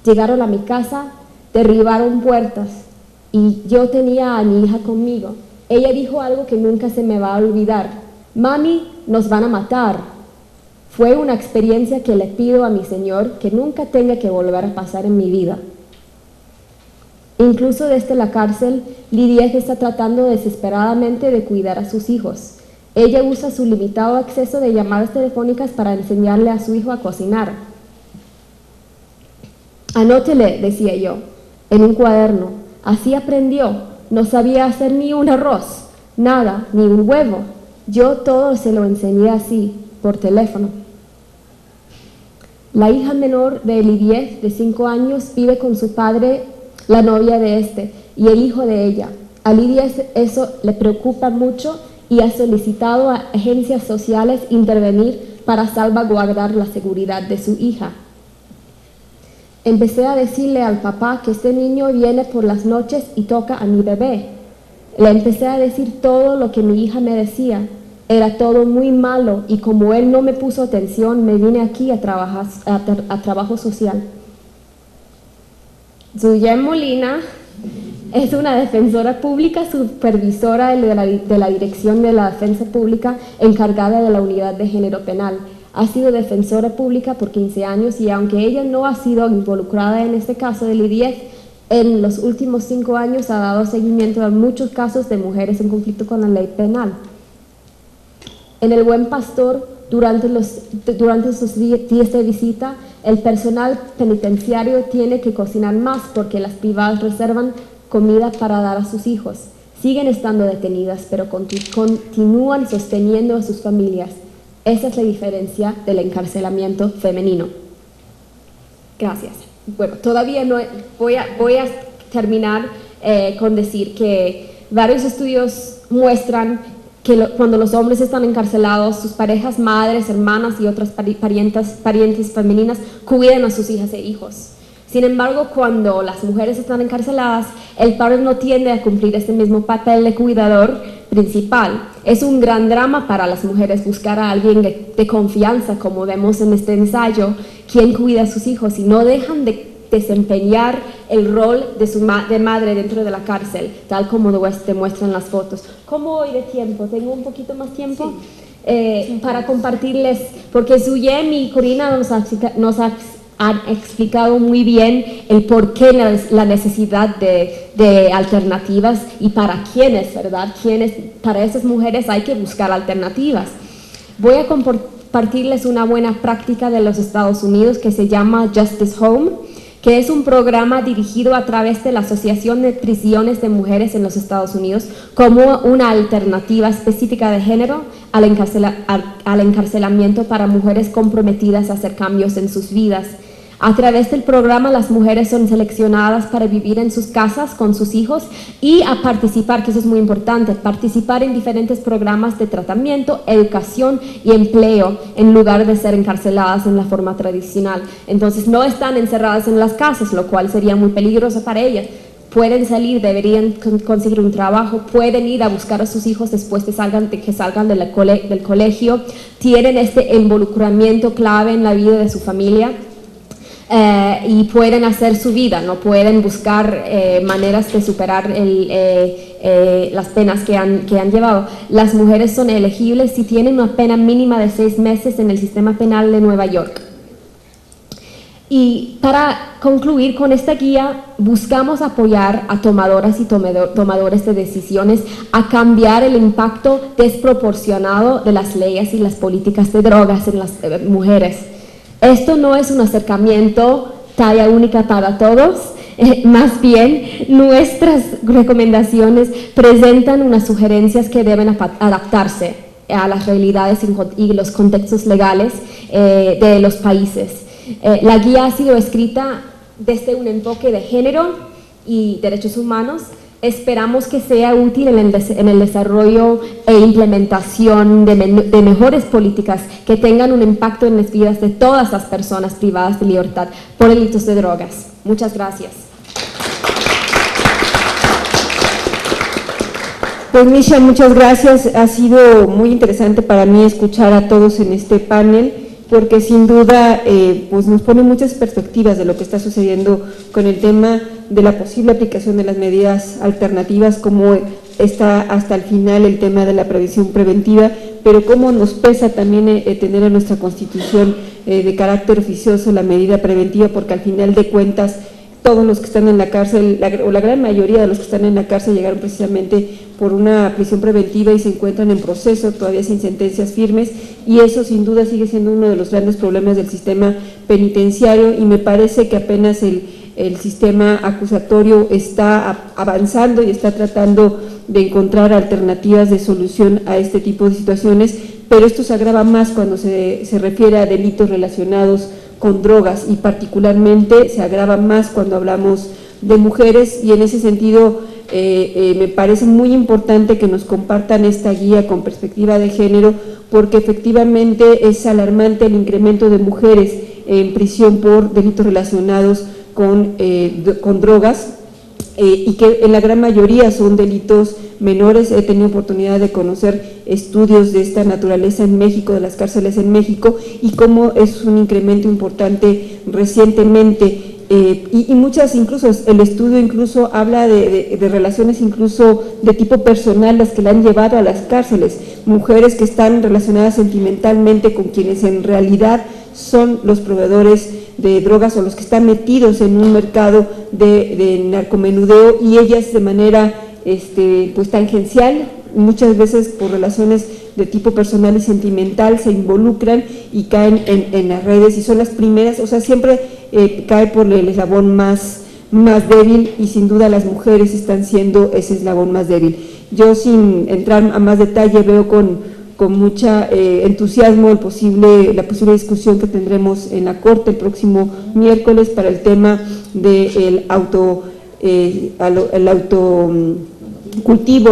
S6: Llegaron a mi casa, derribaron puertas, y yo tenía a mi hija conmigo. Ella dijo algo que nunca se me va a olvidar: mami, nos van a matar. Fue una experiencia que le pido a mi Señor que nunca tenga que volver a pasar en mi vida. Incluso desde la cárcel, Lidieth está tratando desesperadamente de cuidar a sus hijos. Ella usa su limitado acceso de llamadas telefónicas para enseñarle a su hijo a cocinar. Anótele, decía yo, en un cuaderno. Así aprendió. No sabía hacer ni un arroz, nada, ni un huevo. Yo todo se lo enseñé así, por teléfono. La hija menor de Lidieth, de 5 años, vive con su padre, la novia de este, y el hijo de ella. A Lidieth eso le preocupa mucho y ha solicitado a agencias sociales intervenir para salvaguardar la seguridad de su hija. Empecé a decirle al papá que este niño viene por las noches y toca a mi bebé. Le empecé a decir todo lo que mi hija me decía. Era todo muy malo y como él no me puso atención, me vine aquí a trabajar a trabajo social. Zuyem Molina es una defensora pública, supervisora de la Dirección de la Defensa Pública, encargada de la Unidad de Género Penal. Ha sido defensora pública por 15 años y aunque ella no ha sido involucrada en este caso del I-10, en los últimos 5 años ha dado seguimiento a muchos casos de mujeres en conflicto con la ley penal. En el Buen Pastor, durante sus días de visita, el personal penitenciario tiene que cocinar más porque las privadas reservan comida para dar a sus hijos. Siguen estando detenidas, pero continúan sosteniendo a sus familias. Esa es la diferencia del encarcelamiento femenino. Gracias. Bueno, todavía no voy a terminar con decir que varios estudios muestran que cuando los hombres están encarcelados, sus parejas, madres, hermanas y otras parientes femeninas cuidan a sus hijas e hijos. Sin embargo, cuando las mujeres están encarceladas, el padre no tiende a cumplir este mismo papel de cuidador principal. Es un gran drama para las mujeres buscar a alguien de confianza, como vemos en este ensayo, quien cuida a sus hijos y no dejan de desempeñar el rol de madre dentro de la cárcel, tal como demuestran las fotos. ¿Cómo voy de tiempo? ¿Tengo un poquito más tiempo? Sí. Para compartirles, porque Zuyem y Corina nos han explicado muy bien el por qué la necesidad de alternativas y para quiénes, ¿verdad? Para esas mujeres hay que buscar alternativas. Voy a compartirles una buena práctica de los Estados Unidos que se llama Justice Home, que es un programa dirigido a través de la Asociación de Prisiones de Mujeres en los Estados Unidos como una alternativa específica de género al encarcelamiento para mujeres comprometidas a hacer cambios en sus vidas. A través del programa, las mujeres son seleccionadas para vivir en sus casas con sus hijos y a participar, que eso es muy importante, participar en diferentes programas de tratamiento, educación y empleo en lugar de ser encarceladas en la forma tradicional. Entonces no están encerradas en las casas, lo cual sería muy peligroso para ellas. Pueden salir, deberían conseguir un trabajo, pueden ir a buscar a sus hijos después de que salgan del colegio, tienen este involucramiento clave en la vida de su familia. Y pueden hacer su vida, no pueden buscar maneras de superar las penas que han llevado. Las mujeres son elegibles si tienen una pena mínima de 6 meses en el sistema penal de Nueva York. Y para concluir con esta guía, buscamos apoyar a tomadoras y tomadores de decisiones a cambiar el impacto desproporcionado de las leyes y las políticas de drogas en las mujeres. Esto no es un acercamiento talla única para todos, más bien nuestras recomendaciones presentan unas sugerencias que deben adaptarse a las realidades y los contextos legales de los países. La guía ha sido escrita desde un enfoque de género y derechos humanos. Esperamos que sea útil en el desarrollo e implementación de mejores políticas que tengan un impacto en las vidas de todas las personas privadas de libertad por delitos de drogas. Muchas gracias.
S1: Pues Misha, muchas gracias. Ha sido muy interesante para mí escuchar a todos en este panel, porque sin duda pues nos pone muchas perspectivas de lo que está sucediendo con el tema de la posible aplicación de las medidas alternativas, como está hasta el final el tema de la prevención preventiva, pero cómo nos pesa también tener en nuestra Constitución de carácter oficioso la medida preventiva, porque al final de cuentas todos los que están en la cárcel, o la gran mayoría de los que están en la cárcel llegaron precisamente por una prisión preventiva y se encuentran en proceso, todavía sin sentencias firmes, y eso sin duda sigue siendo uno de los grandes problemas del sistema penitenciario, y me parece que apenas el sistema acusatorio está avanzando y está tratando de encontrar alternativas de solución a este tipo de situaciones, pero esto se agrava más cuando se refiere a delitos relacionados con drogas, y particularmente se agrava más cuando hablamos de mujeres, y en ese sentido Me parece muy importante que nos compartan esta guía con perspectiva de género, porque efectivamente es alarmante el incremento de mujeres en prisión por delitos relacionados con drogas, y que en la gran mayoría son delitos menores. He tenido oportunidad de conocer estudios de esta naturaleza en México, de las cárceles en México, y cómo es un incremento importante recientemente. Y muchas, incluso el estudio incluso habla de relaciones incluso de tipo personal, las que la han llevado a las cárceles, mujeres que están relacionadas sentimentalmente con quienes en realidad son los proveedores de drogas o los que están metidos en un mercado de narcomenudeo, y ellas de manera pues tangencial, muchas veces por relaciones de tipo personal y sentimental, se involucran y caen en las redes, y son las primeras, o sea, siempre cae por el eslabón más débil, y sin duda las mujeres están siendo ese eslabón más débil. Yo, sin entrar a más detalle, veo con mucha entusiasmo la posible discusión que tendremos en la Corte el próximo miércoles para el tema del autocultivo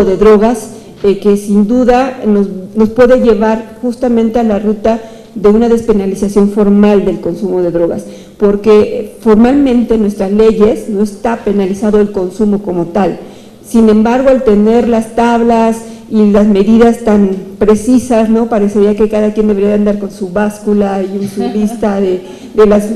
S1: de drogas, que sin duda nos puede llevar justamente a la ruta de una despenalización formal del consumo de drogas, porque formalmente en nuestras leyes no está penalizado el consumo como tal. Sin embargo, al tener las tablas y las medidas tan precisas, ¿no?, parecería que cada quien debería andar con su báscula y su lista de las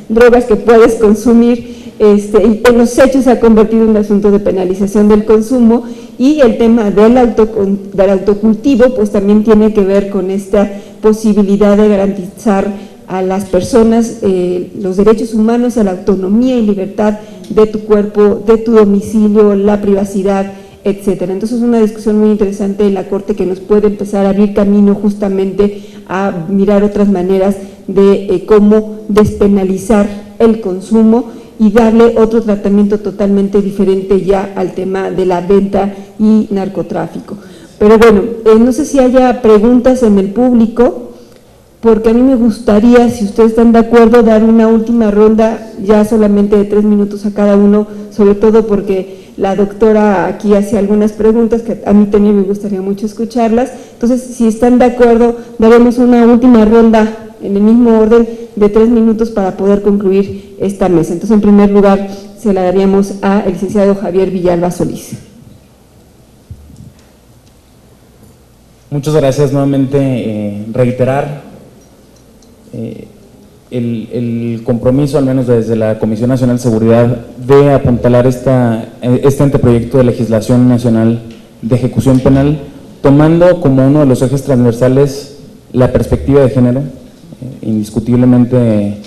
S1: drogas que puedes consumir, y en los hechos se ha convertido en un asunto de penalización del consumo. Y el tema del autocultivo pues también tiene que ver con esta posibilidad de garantizar a las personas los derechos humanos a la autonomía y libertad de tu cuerpo, de tu domicilio, la privacidad, etcétera. Entonces es una discusión muy interesante en la Corte que nos puede empezar a abrir camino justamente a mirar otras maneras de cómo despenalizar el consumo y darle otro tratamiento totalmente diferente ya al tema de la venta y narcotráfico. Pero bueno, no sé si haya preguntas en el público, porque a mí me gustaría, si ustedes están de acuerdo, dar una última ronda, ya solamente de 3 minutos a cada uno, sobre todo porque la doctora aquí hace algunas preguntas que a mí también me gustaría mucho escucharlas. Entonces, si están de acuerdo, daremos una última ronda en el mismo orden de 3 minutos para poder concluir esta mesa. Entonces, en primer lugar, se la daríamos al licenciado Javier Villalba Solís.
S7: Muchas gracias. Nuevamente, reiterar el compromiso, al menos desde la Comisión Nacional de Seguridad, de apuntalar este anteproyecto de legislación nacional de ejecución penal, tomando como uno de los ejes transversales la perspectiva de género. Indiscutiblemente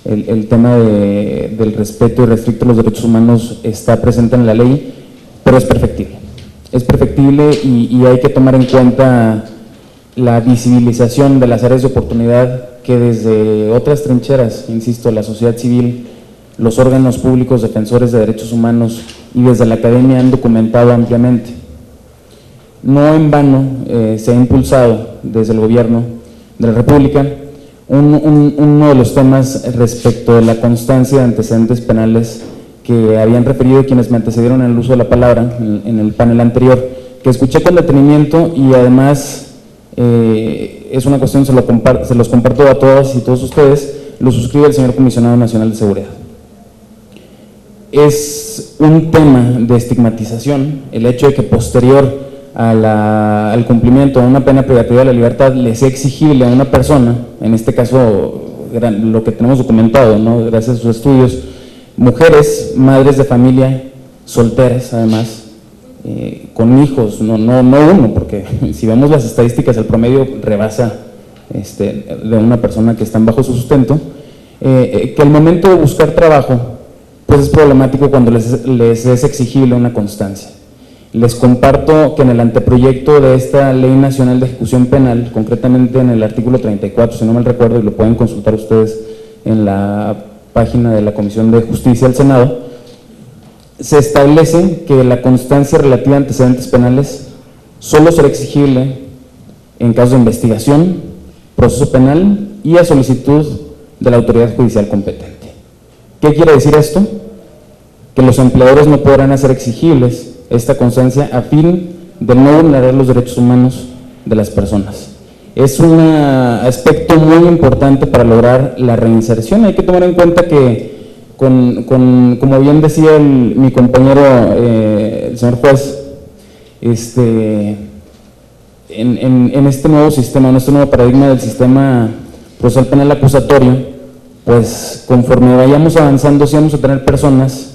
S7: el tema del respeto y restricto a los derechos humanos está presente en la ley, pero es perfectible. Es perfectible y hay que tomar en cuenta la visibilización de las áreas de oportunidad que desde otras trincheras, insisto, la sociedad civil, los órganos públicos defensores de derechos humanos y desde la academia han documentado ampliamente. No en vano se ha impulsado desde el gobierno de la República uno de los temas respecto de la constancia de antecedentes penales que habían referido quienes me antecedieron en el uso de la palabra en el panel anterior, que escuché con detenimiento y además es una cuestión, se los comparto a todas y todos ustedes, lo suscribe el señor Comisionado Nacional de Seguridad. Es un tema de estigmatización el hecho de que posterior al cumplimiento de una pena privativa de la libertad le sea exigible a una persona, en este caso lo que tenemos documentado, ¿no?, gracias a sus estudios, mujeres, madres de familia, solteras además, con hijos, no uno, porque si vemos las estadísticas el promedio rebasa de una persona que está bajo su sustento, que al momento de buscar trabajo pues es problemático cuando les es exigible una constancia. Les comparto que en el anteproyecto de esta Ley Nacional de Ejecución Penal, concretamente en el artículo 34, si no mal recuerdo, y lo pueden consultar ustedes en la página de la Comisión de Justicia del Senado, se establece que la constancia relativa a antecedentes penales solo será exigible en caso de investigación, proceso penal y a solicitud de la autoridad judicial competente. ¿Qué quiere decir esto? Que los empleadores no podrán hacer exigibles esta constancia a fin de no vulnerar los derechos humanos de las personas. Es un aspecto muy importante para lograr la reinserción. Hay que tomar en cuenta que, como bien decía mi compañero, el señor juez, en este nuevo sistema, en este nuevo paradigma del sistema procesal penal acusatorio, pues conforme vayamos avanzando, sí vamos a tener personas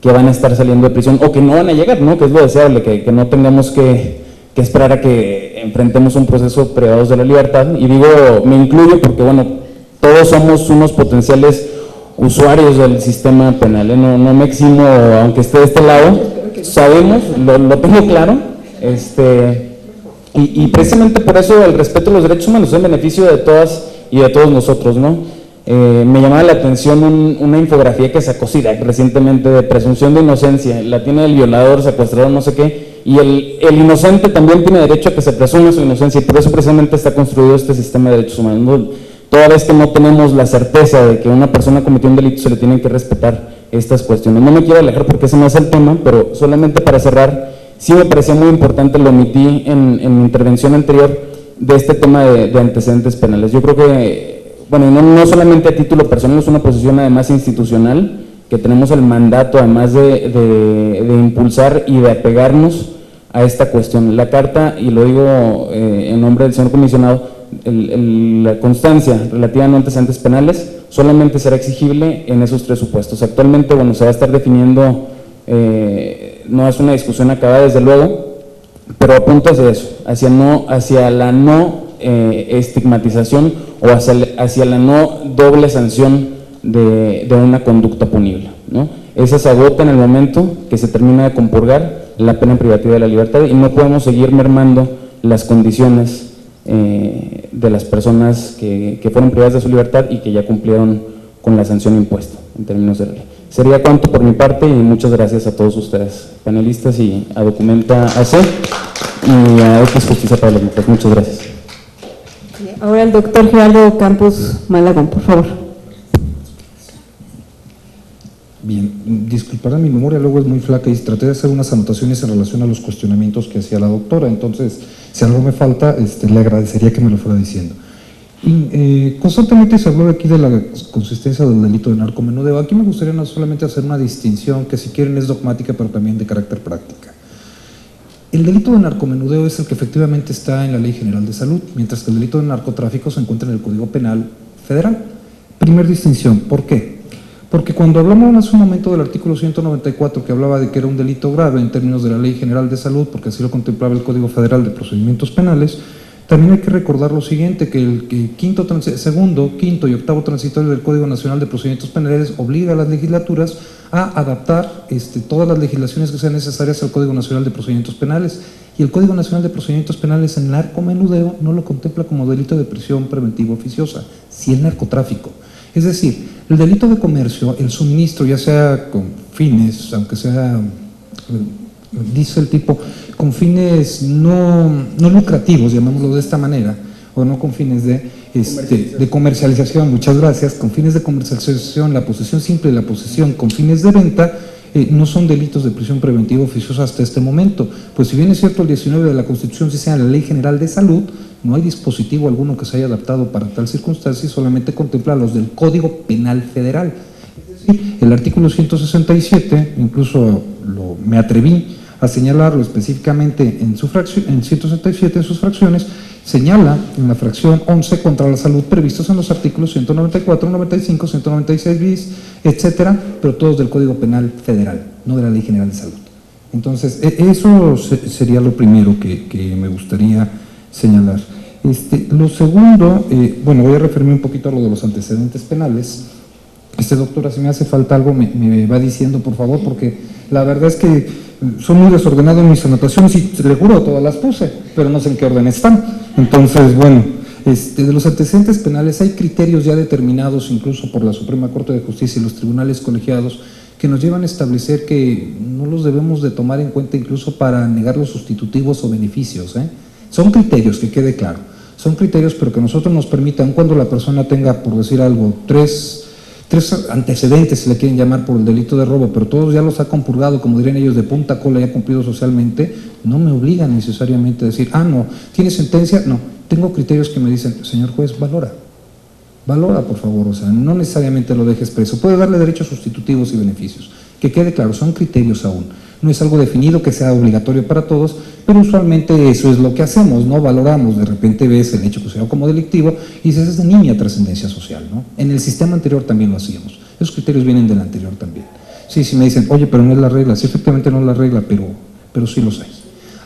S7: que van a estar saliendo de prisión o que no van a llegar, ¿no? Que es lo deseable, que no tengamos que esperar a que enfrentemos un proceso privados de la libertad. Y digo, me incluyo porque, bueno, todos somos unos potenciales usuarios del sistema penal, ¿eh? No me eximo, aunque esté de este lado, sabemos, lo tengo claro, y precisamente por eso el respeto a los derechos humanos es en beneficio de todas y de todos nosotros, ¿no? Me llamaba la atención una infografía que sacó SIDAC recientemente de presunción de inocencia, la tiene el violador, secuestrador, no sé qué, y el inocente también tiene derecho a que se presuma su inocencia, y por eso precisamente está construido este sistema de derechos humanos, ¿no? Toda vez que no tenemos la certeza de que una persona cometió un delito, se le tienen que respetar estas cuestiones. No me quiero alejar porque ese no es el tema, pero solamente para cerrar, sí me parecía muy importante, lo omití en mi intervención anterior, de este tema de antecedentes penales. Yo creo que, bueno, no solamente a título personal, es una posición además institucional, que tenemos el mandato además de impulsar y de apegarnos a esta cuestión. La carta, y lo digo en nombre del señor comisionado, la constancia relativa a no antecedentes penales solamente será exigible en esos tres supuestos. Actualmente, bueno, se va a estar definiendo, no es una discusión acabada desde luego, pero apunta hacia eso, hacia la no estigmatización o hacia la no doble sanción de una conducta punible, ¿no? Esa se agota en el momento que se termina de compurgar la pena privativa de la libertad, y no podemos seguir mermando las condiciones de las personas que fueron privadas de su libertad y que ya cumplieron con la sanción impuesta en términos de ley. Sería cuanto por mi parte, y muchas gracias a todos ustedes, panelistas, y a Documenta AC y a X Justicia para las Mujeres. Muchas gracias.
S1: Ahora el doctor Gerardo Campos Malagón, por favor.
S3: Bien, disculparán mi memoria, luego es muy flaca y traté de hacer unas anotaciones en relación a los cuestionamientos que hacía la doctora, entonces si algo me falta, le agradecería que me lo fuera diciendo. Constantemente se habló aquí de la consistencia del delito de narcomenudeo. Aquí me gustaría no solamente hacer una distinción que, si quieren, es dogmática, pero también de carácter práctica. El delito de narcomenudeo es el que efectivamente está en la Ley General de Salud, mientras que el delito de narcotráfico se encuentra en el Código Penal Federal. Primer distinción, ¿por qué? Porque cuando hablamos hace un momento del artículo 194, que hablaba de que era un delito grave en términos de la Ley General de Salud, porque así lo contemplaba el Código Federal de Procedimientos Penales, también hay que recordar lo siguiente, que el segundo, quinto y octavo transitorio del Código Nacional de Procedimientos Penales obliga a las legislaturas a adaptar todas las legislaciones que sean necesarias al Código Nacional de Procedimientos Penales, y el Código Nacional de Procedimientos Penales en narcomenudeo no lo contempla como delito de prisión preventiva oficiosa, sí el narcotráfico. Es decir, el delito de comercio, el suministro, ya sea con fines, aunque sea, dice el tipo, con fines no lucrativos, llamémoslo de esta manera, o no con fines de comercialización, muchas gracias, con fines de comercialización, la posesión simple y la posesión con fines de venta, no son delitos de prisión preventiva oficiosa hasta este momento. Pues si bien es cierto el 19 de la Constitución sí sea la Ley General de Salud, no hay dispositivo alguno que se haya adaptado para tal circunstancia y solamente contempla los del Código Penal Federal. Es decir, el artículo 167, incluso me atreví a señalarlo específicamente en 167 en sus fracciones, señala en la fracción 11 contra la salud previstos en los artículos 194, 95, 196 bis, etcétera, pero todos del Código Penal Federal, no de la Ley General de Salud. Entonces, eso sería lo primero que me gustaría señalar. Lo segundo, bueno, voy a referirme un poquito a lo de los antecedentes penales. Doctora, si me hace falta algo, me va diciendo, por favor, porque la verdad es que son muy desordenado en mis anotaciones y le juro, todas las puse, pero no sé en qué orden están. Entonces, bueno, de los antecedentes penales hay criterios ya determinados incluso por la Suprema Corte de Justicia y los tribunales colegiados que nos llevan a establecer que no los debemos de tomar en cuenta incluso para negar los sustitutivos o beneficios, Son criterios, que quede claro, son criterios, pero que nosotros nos permitan, cuando la persona tenga, por decir algo, tres 3 antecedentes, si le quieren llamar, por el delito de robo, pero todos ya los ha compurgado, como dirían ellos, de punta cola, ya cumplido socialmente, no me obligan necesariamente a decir, no, ¿tiene sentencia? No, tengo criterios que me dicen, señor juez, valora, por favor, o sea, no necesariamente lo dejes preso, puede darle derechos sustitutivos y beneficios, que quede claro, son criterios aún, no es algo definido que sea obligatorio para todos, pero usualmente eso es lo que hacemos, ¿no? Valoramos, de repente ves el hecho considerado como delictivo y dices, es de nimia trascendencia social, ¿no? En el sistema anterior también lo hacíamos, esos criterios vienen del anterior también. Sí, me dicen, oye, pero no es la regla, sí, efectivamente no es la regla, pero sí los hay.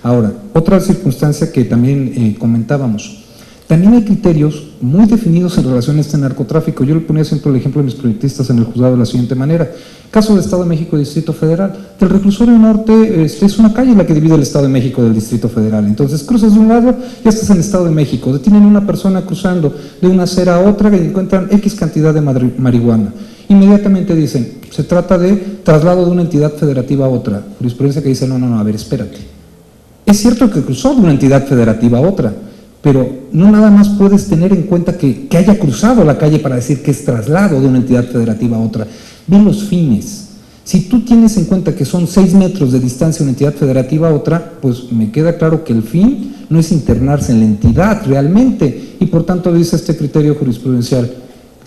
S3: Ahora, otra circunstancia que también comentábamos, también hay criterios muy definidos en relación a este narcotráfico. Yo le ponía siempre el ejemplo de mis proyectistas en el juzgado de la siguiente manera. Caso del Estado de México y Distrito Federal. Del reclusorio norte es una calle la que divide el Estado de México del Distrito Federal. Entonces cruzas de un lado, ya estás en el Estado de México. Detienen a una persona cruzando de una acera a otra y encuentran X cantidad de marihuana. Inmediatamente dicen, se trata de traslado de una entidad federativa a otra. Jurisprudencia que dice, no, a ver, espérate. Es cierto que cruzó de una entidad federativa a otra, pero no nada más puedes tener en cuenta que haya cruzado la calle para decir que es traslado de una entidad federativa a otra. Ve los fines. Si tú tienes en cuenta que son 6 metros de distancia una entidad federativa a otra, pues me queda claro que el fin no es internarse en la entidad realmente, y por tanto dice este criterio jurisprudencial,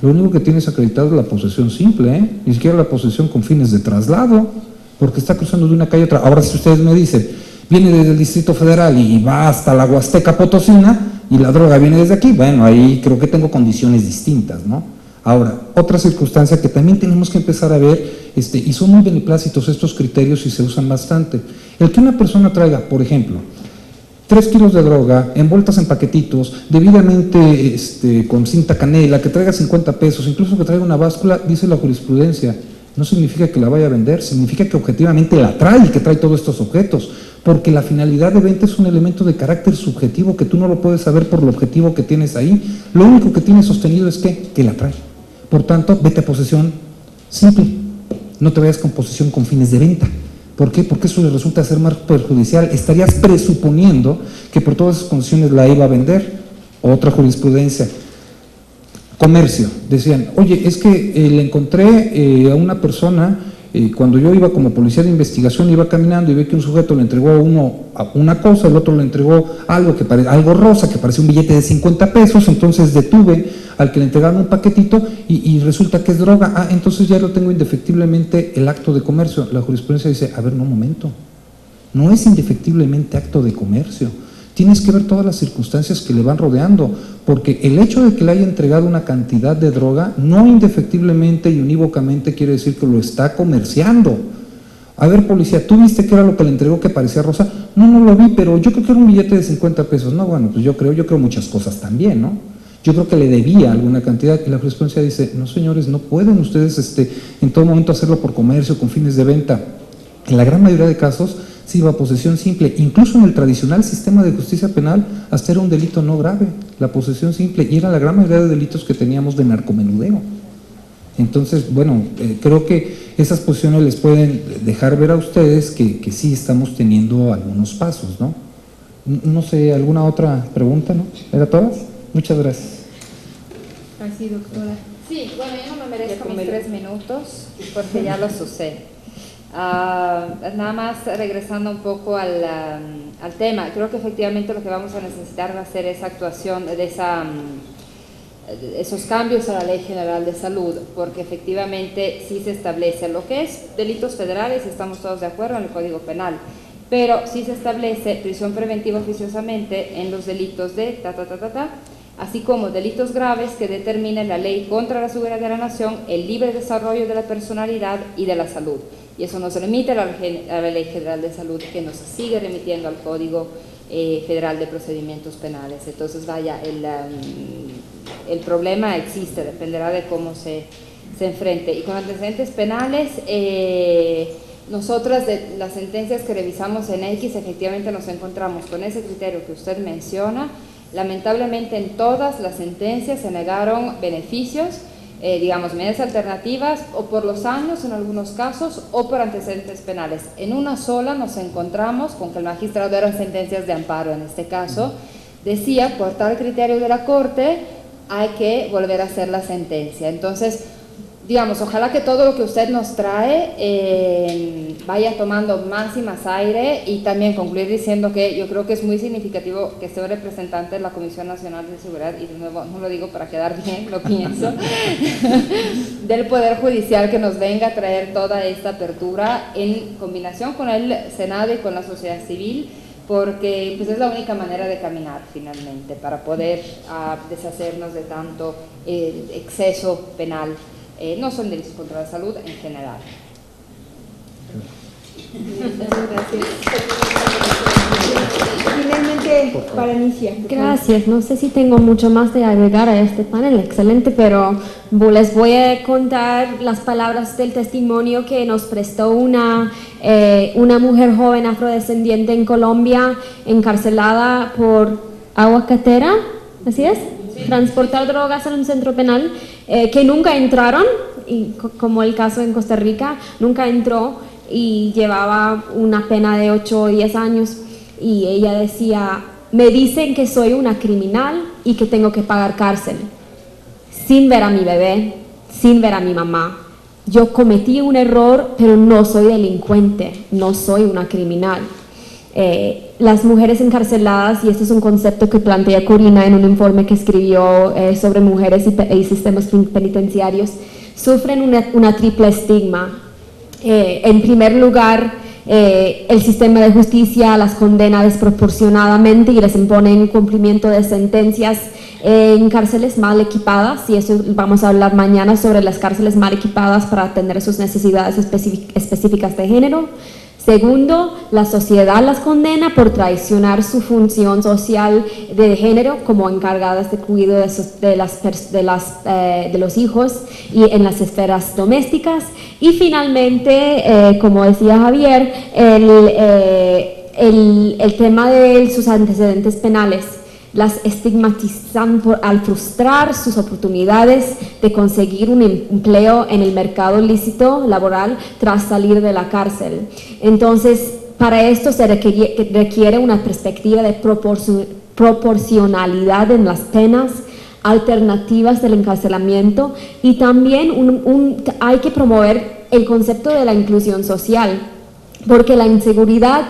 S3: lo único que tienes acreditado es la posesión simple, ni siquiera la posesión con fines de traslado, porque está cruzando de una calle a otra. Ahora, si ustedes me dicen, viene desde el Distrito Federal y va hasta la Huasteca Potosina y la droga viene desde aquí, bueno, ahí creo que tengo condiciones distintas, ¿no? Ahora, otra circunstancia que también tenemos que empezar a ver, y son muy beneplácitos estos criterios y se usan bastante, el que una persona traiga, por ejemplo, 3 kilos de droga envueltas en paquetitos, debidamente con cinta canela, que traiga 50 pesos, incluso que traiga una báscula, dice la jurisprudencia, no significa que la vaya a vender, significa que objetivamente la trae y que trae todos estos objetos, porque la finalidad de venta es un elemento de carácter subjetivo que tú no lo puedes saber por el objetivo que tienes ahí, lo único que tienes sostenido es que la trae. Por tanto, vete a posesión simple, no te vayas con posesión con fines de venta. ¿Por qué? Porque eso le resulta ser más perjudicial. Estarías presuponiendo que por todas esas condiciones la iba a vender. Otra jurisprudencia. Comercio. Decían, oye, es que le encontré a una persona, cuando yo iba como policía de investigación, iba caminando y vi que un sujeto le entregó a uno una cosa, el otro le entregó algo rosa, que parecía un billete de 50 pesos, entonces detuve al que le entregaron un paquetito y resulta que es droga. Entonces ya lo tengo indefectiblemente el acto de comercio. La jurisprudencia dice, a ver, no, un momento, no es indefectiblemente acto de comercio. Tienes que ver todas las circunstancias que le van rodeando, porque el hecho de que le haya entregado una cantidad de droga no indefectiblemente y unívocamente quiere decir que lo está comerciando. A ver, policía, ¿tú viste qué era lo que le entregó que parecía rosa? No lo vi, pero yo creo que era un billete de 50 pesos. No, bueno, pues yo creo muchas cosas también, ¿no? Yo creo que le debía alguna cantidad y la jurisprudencia dice, no señores, no pueden ustedes en todo momento hacerlo por comercio, con fines de venta. En la gran mayoría de casos se iba a posesión simple, incluso en el tradicional sistema de justicia penal hasta era un delito no grave, la posesión simple, y era la gran mayoría de delitos que teníamos de narcomenudeo. Entonces, bueno, creo que esas posiciones les pueden dejar ver a ustedes que sí estamos teniendo algunos pasos, ¿no? No sé, ¿alguna otra pregunta, no? ¿Era todas? Muchas gracias.
S1: Así, doctora.
S4: Sí, bueno, yo no me merezco mis 3 minutos porque ya los usé. Nada más regresando un poco al tema, creo que efectivamente lo que vamos a necesitar va a ser esa actuación de esos cambios a la Ley General de Salud, porque efectivamente sí se establece lo que es delitos federales, estamos todos de acuerdo en el Código Penal, pero sí se establece prisión preventiva oficiosamente en los delitos de así como delitos graves que determine la ley contra la seguridad de la nación, el libre desarrollo de la personalidad y de la salud. Y eso nos remite a la Ley General de Salud, que nos sigue remitiendo al Código Federal de Procedimientos Penales. Entonces, vaya, el problema existe, dependerá de cómo se enfrente. Y con antecedentes penales, nosotras de las sentencias que revisamos en X, efectivamente nos encontramos con ese criterio que usted menciona. Lamentablemente en todas las sentencias se negaron beneficios, digamos, medidas alternativas, o por los años en algunos casos, o por antecedentes penales. En una sola nos encontramos con que el magistrado, eran sentencias de amparo en este caso, decía, por tal criterio de la Corte, hay que volver a hacer la sentencia. Entonces, digamos, ojalá que todo lo que usted nos trae vaya tomando más y más aire, y también concluir diciendo que yo creo que es muy significativo que esté un representante de la Comisión Nacional de Seguridad, y de nuevo no lo digo para quedar bien, lo pienso, del Poder Judicial, que nos venga a traer toda esta apertura en combinación con el Senado y con la sociedad civil, porque pues es la única manera de caminar finalmente para poder deshacernos de tanto exceso penal. No son delitos contra la salud en general.
S1: Finalmente, para Anicia.
S6: Gracias, no sé si tengo mucho más de agregar a este panel, excelente, pero les voy a contar las palabras del testimonio que nos prestó una mujer joven afrodescendiente en Colombia, encarcelada por aguacatera, ¿así es? Sí. Transportar drogas en un centro penal, que nunca entraron, y como el caso en Costa Rica, nunca entró y llevaba una pena de 8 o 10 años. Y ella decía, me dicen que soy una criminal y que tengo que pagar cárcel, sin ver a mi bebé, sin ver a mi mamá. Yo cometí un error, pero no soy delincuente, no soy una criminal. Las mujeres encarceladas, y este es un concepto que plantea Corina en un informe que escribió sobre mujeres y sistemas penitenciarios, sufren una triple estigma. En primer lugar, el sistema de justicia las condena desproporcionadamente y les impone cumplimiento de sentencias en cárceles mal equipadas, y eso vamos a hablar mañana sobre las cárceles mal equipadas para atender sus necesidades específicas de género. Segundo, la sociedad las condena por traicionar su función social de género como encargadas de cuidado de los hijos y en las esferas domésticas. Y finalmente, como decía Javier, el tema de sus antecedentes penales. Las estigmatizan al frustrar sus oportunidades de conseguir un empleo en el mercado lícito laboral tras salir de la cárcel. Entonces, para esto se requiere una perspectiva de proporcionalidad en las penas, alternativas del encarcelamiento, y también hay que promover el concepto de la inclusión social, porque la inseguridad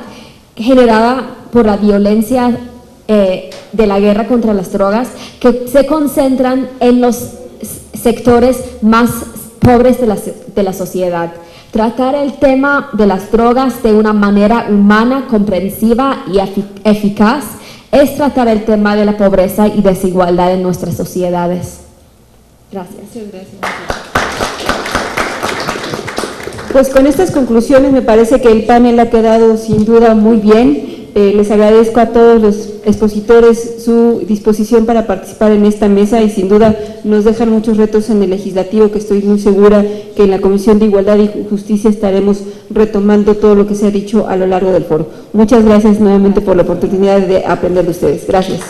S6: generada por la violencia de la guerra contra las drogas, que se concentran en los sectores más pobres de la sociedad. Tratar el tema de las drogas de una manera humana, comprensiva y eficaz es tratar el tema de la pobreza y desigualdad en nuestras sociedades. Gracias.
S1: Muchas gracias. Pues con estas conclusiones me parece que el panel ha quedado sin duda muy bien. Les agradezco a todos los expositores su disposición para participar en esta mesa, y sin duda nos dejan muchos retos en el legislativo, que estoy muy segura que en la Comisión de Igualdad y Justicia estaremos retomando todo lo que se ha dicho a lo largo del foro. Muchas gracias nuevamente por la oportunidad de aprender de ustedes. Gracias.